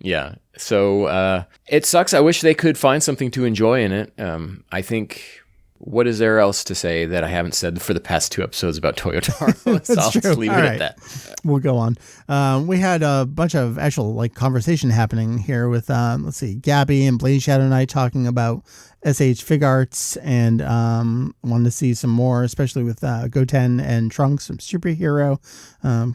Yeah. So it sucks. I wish they could find something to enjoy in it. I think, what is there else to say that I haven't said for the past 2 episodes about Toyotaro? So I'll just leave it at that. We'll go on. We had a bunch of actual conversation happening here with, let's see, Gabby and Blaze Shadow Knight talking about SH Fig Arts, and wanted to see some more, especially with Goten and Trunks, some superhero.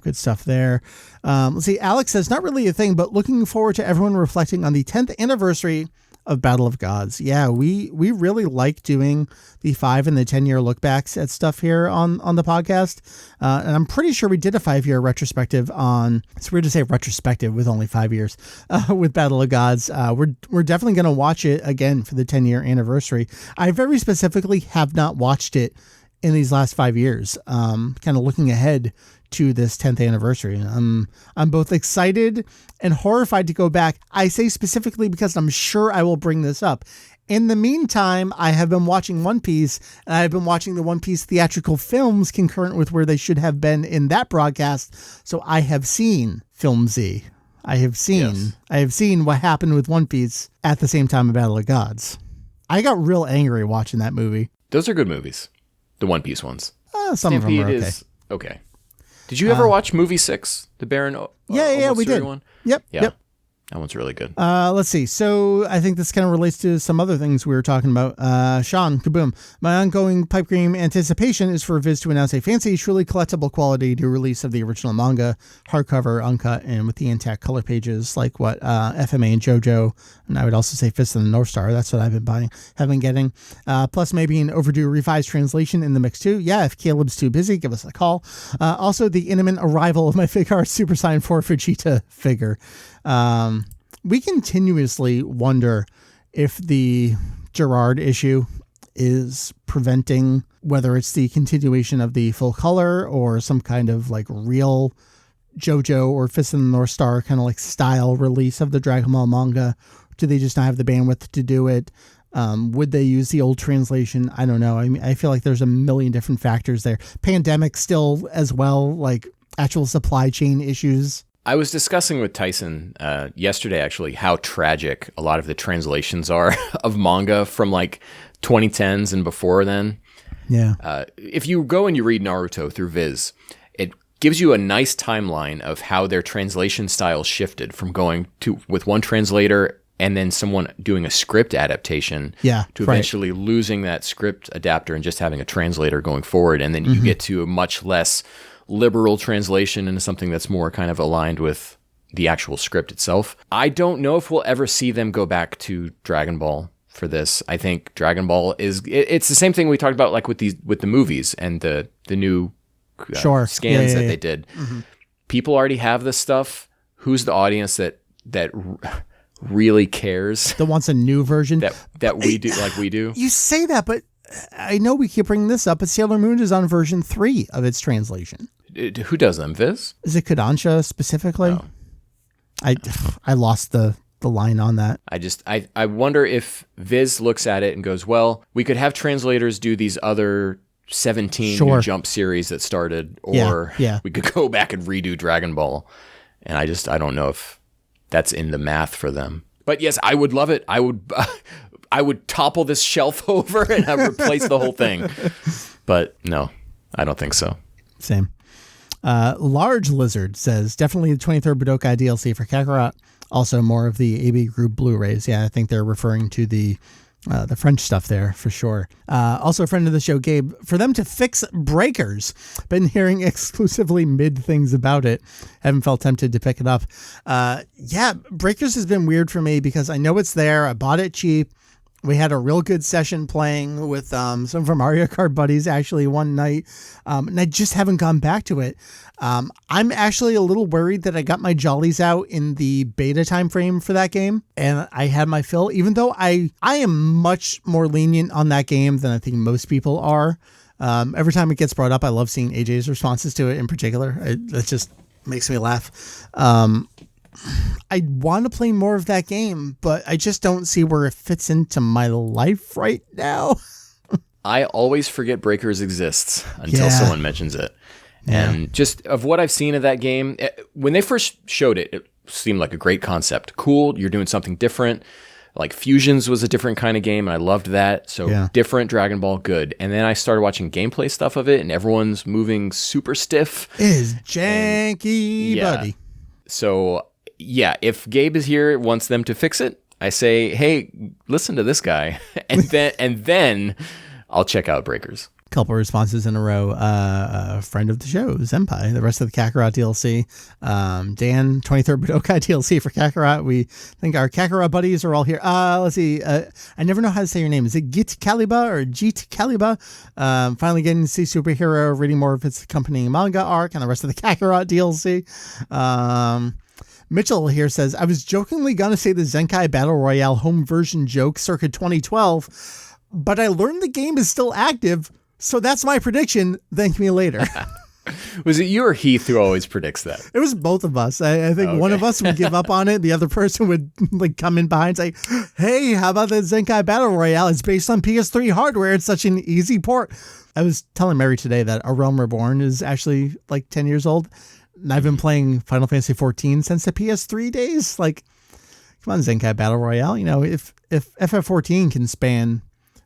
Good stuff there. Let's see, Alex says, not really a thing, but looking forward to everyone reflecting on the 10th anniversary of Battle of Gods. Yeah, we really like doing the 5 and the 10-year look backs at stuff here on the podcast. And I'm pretty sure we did a 5-year retrospective on, it's weird to say retrospective with only 5 years, with Battle of Gods. We're definitely going to watch it again for the 10-year anniversary. I very specifically have not watched it in these last 5 years, kind of looking ahead to this 10th anniversary. I'm both excited and horrified to go back. I say specifically because I'm sure I will bring this up. In the meantime, I have been watching One Piece, and I've been watching the One Piece theatrical films concurrent with where they should have been in that broadcast. So I have seen Film Z. I have seen what happened with One Piece at the same time of Battle of Gods. I got real angry watching that movie. Those are good movies. The One Piece ones. Some Stampede of them are okay. is okay. Did you ever watch movie 6, the Baron? Yeah, we did. One? Yep. That one's really good. Let's see. So I think this kind of relates to some other things we were talking about. Sean, kaboom. My ongoing pipe dream anticipation is for Viz to announce a fancy, truly collectible quality new release of the original manga, hardcover, uncut, and with the intact color pages, like what FMA and JoJo, and I would also say Fist of the North Star. That's what I've been getting. Plus maybe an overdue revised translation in the mix too. Yeah, if Caleb's too busy, give us a call. Also the imminent arrival of my Figart Super Saiyan 4 Vegeta figure. We continuously wonder if the Gerard issue is preventing, whether it's the continuation of the full color or some kind of real JoJo or Fist of the North Star kind of style release of the Dragon Ball manga. Do they just not have the bandwidth to do it? Would they use the old translation? I don't know. I mean, I feel like there's a million different factors there. Pandemic still as well, actual supply chain issues. I was discussing with Tyson yesterday, actually, how tragic a lot of the translations are of manga from 2010s and before then. Yeah. If you go and you read Naruto through Viz, it gives you a nice timeline of how their translation style shifted from going with one translator and then someone doing a script adaptation to eventually losing that script adapter and just having a translator going forward. And then you get to a much less liberal translation into something that's more kind of aligned with the actual script itself. I don't know if we'll ever see them go back to Dragon Ball for this. I think Dragon Ball it's the same thing we talked about with the movies and the new scans that they did. Mm-hmm. People already have this stuff. Who's the audience that really cares. That wants a new version that we do, like we do. You say that, but I know we keep bringing this up, but Sailor Moon is on version 3 of its translation. Who does them? Viz? Is it Kodansha specifically? No. I lost the line on that. I wonder if Viz looks at it and goes, well, we could have translators do these other 17 new Jump series that started, or we could go back and redo Dragon Ball. And I don't know if that's in the math for them. But yes, I would love it. I would topple this shelf over and I'd replace the whole thing. But no, I don't think so. Same. Large Lizard says, definitely the 23rd Budokai DLC for Kakarot. Also more of the AB Group Blu-rays. Yeah, I think they're referring to the French stuff there for sure. Also a friend of the show, Gabe, for them to fix Breakers. Been hearing exclusively mid things about it. Haven't felt tempted to pick it up. Yeah, Breakers has been weird for me because I know it's there. I bought it cheap. We had a real good session playing with some of our Mario Kart buddies actually one night, and I just haven't gone back to it. I'm actually a little worried that I got my jollies out in the beta time frame for that game, and I had my fill, even though I am much more lenient on that game than I think most people are. Every time it gets brought up, I love seeing AJ's responses to it in particular. It just makes me laugh. I want to play more of that game, but I just don't see where it fits into my life right now. I always forget Breakers exists until someone mentions it. Yeah. And just of what I've seen of that game, when they first showed it, it seemed like a great concept. Cool, you're doing something different. Like Fusions was a different kind of game, and I loved that. So different Dragon Ball, good. And then I started watching gameplay stuff of it, and everyone's moving super stiff. It is janky, buddy. So... yeah, if Gabe is here, wants them to fix it, I say, hey, listen to this guy, and then I'll check out Breakers. Couple responses in a row. A friend of the show, Senpai, the rest of the Kakarot DLC. Dan, 23rd Budokai DLC for Kakarot. We think our Kakarot buddies are all here. Let's see. I never know how to say your name. Is it Git Kaliba or Jeet Kaliba? Finally getting to see Superhero, reading more of its accompanying manga arc and the rest of the Kakarot DLC. Mitchell here says, I was jokingly going to say the Zenkai Battle Royale home version joke circa 2012, but I learned the game is still active, so that's my prediction. Thank me later. Was it you or Heath who always predicts that? It was both of us. I think one of us would give up on it. The other person would like come in behind and say, hey, how about the Zenkai Battle Royale? It's based on PS3 hardware. It's such an easy port. I was telling Mary today that A Realm Reborn is actually like 10 years old. And I've been playing Final Fantasy XIV since the PS3 days. Like, come on, Zenkai Battle Royale. You know, if FF14 can span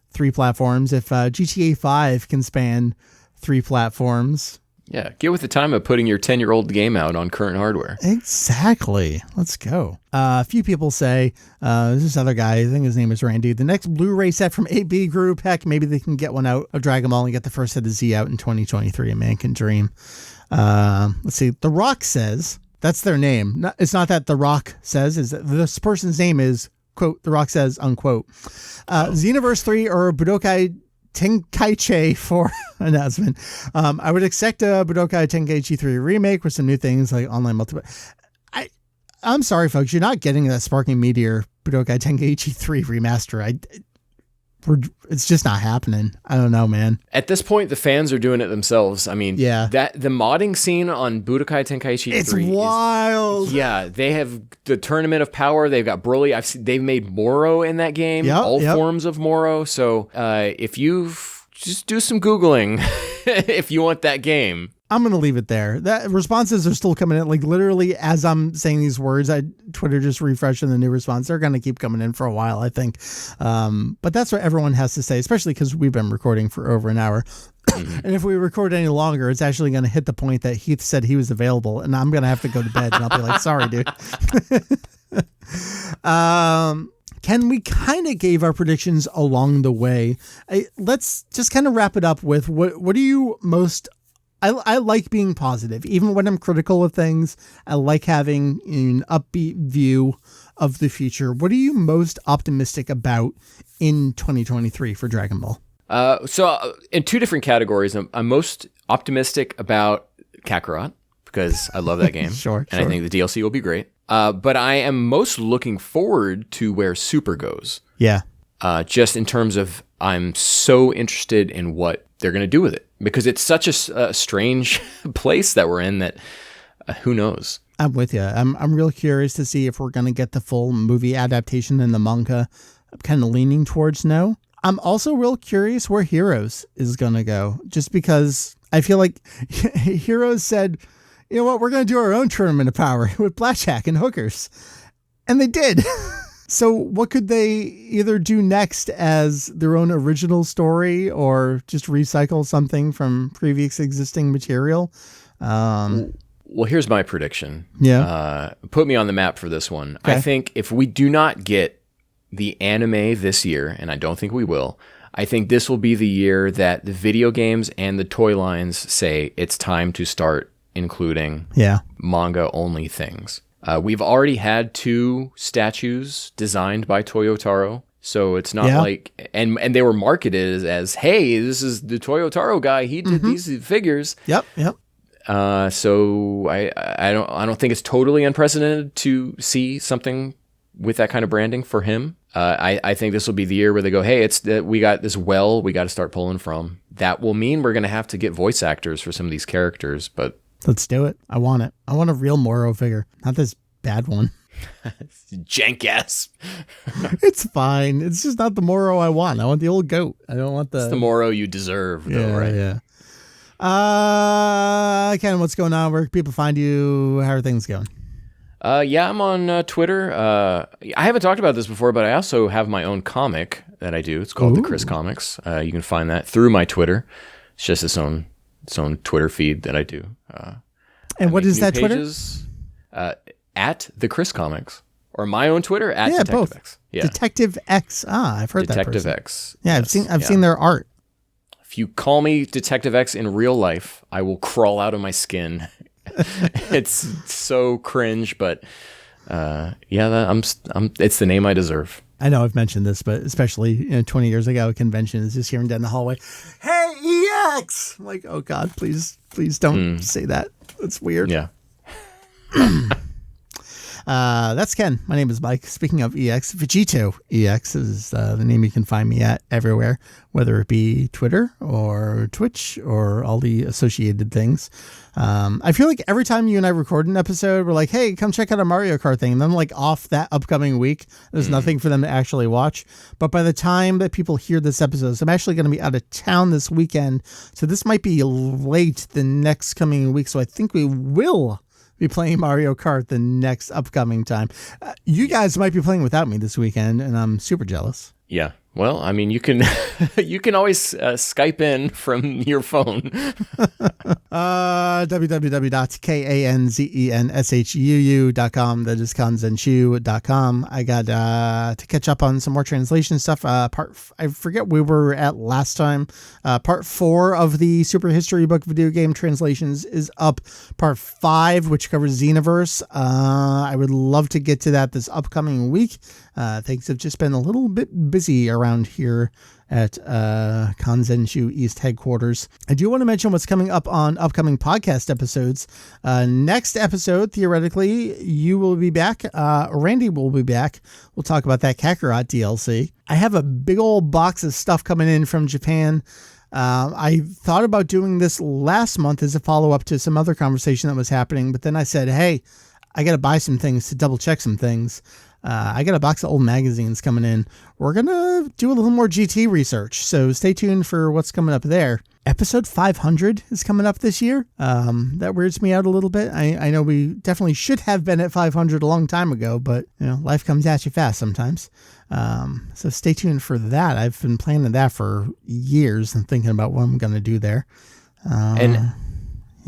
3 platforms, if GTA 5 can span 3 platforms. Yeah, get with the time of putting your 10-year-old game out on current hardware. Exactly. Let's go. A few people say, this other guy, I think his name is Randy, the next Blu-ray set from AB Group, heck, maybe they can get one out of Dragon Ball and get the first set of Z out in 2023. A man can dream. Let's see. The Rock says, that's their name. It's not that The Rock says, is that this person's name is, quote, The Rock says, unquote. Xenoverse 3 or Budokai Tenkaichi 4 announcement. I would expect a Budokai Tenkaichi 3 remake with some new things like online multiplayer. I'm sorry, folks. You're not getting that Sparking Meteor Budokai Tenkaichi 3 remaster. It's just not happening. I don't know, man. At this point, the fans are doing it themselves. I mean, that the modding scene on Budokai Tenkaichi 3 it's wild. They have the Tournament of Power. They've got Broly. They've made Moro in that game. Forms of Moro. So if you just do some Googling if you want that game. I'm going to leave it there. That responses are still coming in. Like literally as I'm saying these words, Twitter just refreshing the new response. They're going to keep coming in for a while, I think. But that's what everyone has to say, especially because we've been recording for over an hour. And if we record any longer, it's actually going to hit the point that Heath said he was available. And I'm going to have to go to bed and I'll be like, sorry, dude. Ken, we kind of gave our predictions along the way. Let's just kind of wrap it up with what do you most... I like being positive. Even when I'm critical of things, I like having an upbeat view of the future. What are you most optimistic about in 2023 for Dragon Ball? So in 2 different categories, I'm most optimistic about Kakarot because I love that game. Sure. I think the DLC will be great. But I am most looking forward to where Super goes. Yeah. Just in terms of, I'm so interested in what they're going to do with it, because it's such a strange place that we're in that who knows. I'm with you. I'm real curious to see if we're going to get the full movie adaptation in the manga. I'm kind of leaning towards no. I'm also real curious where Heroes is going to go, just because I feel like Heroes said, you know what, we're going to do our own tournament of power with blackjack and hookers. And they did. So what could they either do next as their own original story or just recycle something from previous existing material? Well, here's my prediction. Yeah. Put me on the map for this one. Okay. I think if we do not get the anime this year, and I don't think we will, I think this will be the year that the video games and the toy lines say it's time to start including manga-only things. We've already had 2 statues designed by Toyotaro, so it's not like, and they were marketed as, hey, this is the Toyotaro guy. He did these figures. Yep. So I don't think it's totally unprecedented to see something with that kind of branding for him. I think this will be the year where they go, hey, we got this we got to start pulling from. That will mean we're going to have to get voice actors for some of these characters, but let's do it. I want it. I want a real Moro figure, not this bad one. Jank ass. It's fine. It's just not the Moro I want. I want the old goat. I don't want It's the Moro you deserve, though, right? Yeah. Ken, what's going on? Where can people find you? How are things going? I'm on Twitter. I haven't talked about this before, but I also have my own comic that I do. It's called The Chris Comics. You can find that through my Twitter. It's just its own Twitter feed that I do. And what is that pages, Twitter? At The Chris Comics. Or my own Twitter, at Detective both. X. Yeah. Detective X. I've heard Detective that person. X. Yeah, I've seen their art. If you call me Detective X in real life, I will crawl out of my skin. It's so cringe, but it's the name I deserve. I know I've mentioned this, but especially 20 years ago, a convention is just hearing down the hallway, "Hey, EX!" I'm like, oh God, please don't say that. That's weird. Yeah. That's Ken. My name is Mike. Speaking of EX, Vegito EX is the name you can find me at everywhere, whether it be Twitter or Twitch or all the associated things. I feel like every time you and I record an episode, we're like, hey, come check out a Mario Kart thing. And then like off that upcoming week, there's nothing for them to actually watch. But by the time that people hear this episode, so I'm actually going to be out of town this weekend. So this might be late the next coming week. So I think we will be playing Mario Kart the next upcoming time. You guys might be playing without me this weekend, and I'm super jealous. Yeah. Well, I mean, you can always Skype in from your phone. www.kanzenshuu.com. That is kanzenshuu.com. I got to catch up on some more translation stuff. I forget where we were at last time. Part 4 of the Super History Book video game translations is up. Part 5, which covers Xenoverse. I would love to get to that this upcoming week. Things have just been a little bit busy around here at Kanzenshuu East headquarters. I do want to mention what's coming up on upcoming podcast episodes. Next episode, theoretically, you will be back. Randy will be back. We'll talk about that Kakarot DLC. I have a big old box of stuff coming in from Japan. I thought about doing this last month as a follow-up to some other conversation that was happening, but then I said, hey, I got to buy some things to double check some things. I got a box of old magazines coming in. We're going to do a little more GT research, so stay tuned for what's coming up there. Episode 500 is coming up this year. That weirds me out a little bit. I know we definitely should have been at 500 a long time ago, but life comes at you fast sometimes. So stay tuned for that. I've been planning that for years and thinking about what I'm going to do there.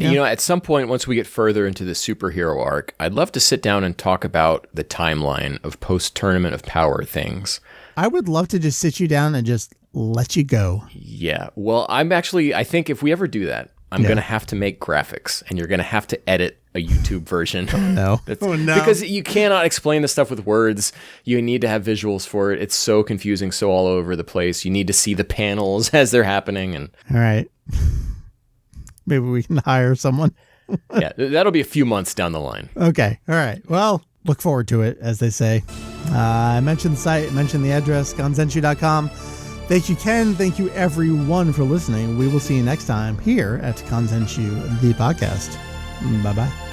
At some point, once we get further into the superhero arc, I'd love to sit down and talk about the timeline of post-Tournament of Power things. I would love to just sit you down and just let you go. Yeah. Well, I think if we ever do that, I'm going to have to make graphics, and you're going to have to edit a YouTube version. Oh, no. Because you cannot explain the stuff with words. You need to have visuals for it. It's so confusing, so all over the place. You need to see the panels as they're happening. And all right. Maybe we can hire someone. Yeah, that'll be a few months down the line. Okay. All right. Well, look forward to it, as they say. I mentioned the site, I mentioned the address, kanzenshuu.com. Thank you, Ken. Thank you, everyone, for listening. We will see you next time here at Kanzenshuu, the podcast. Bye-bye.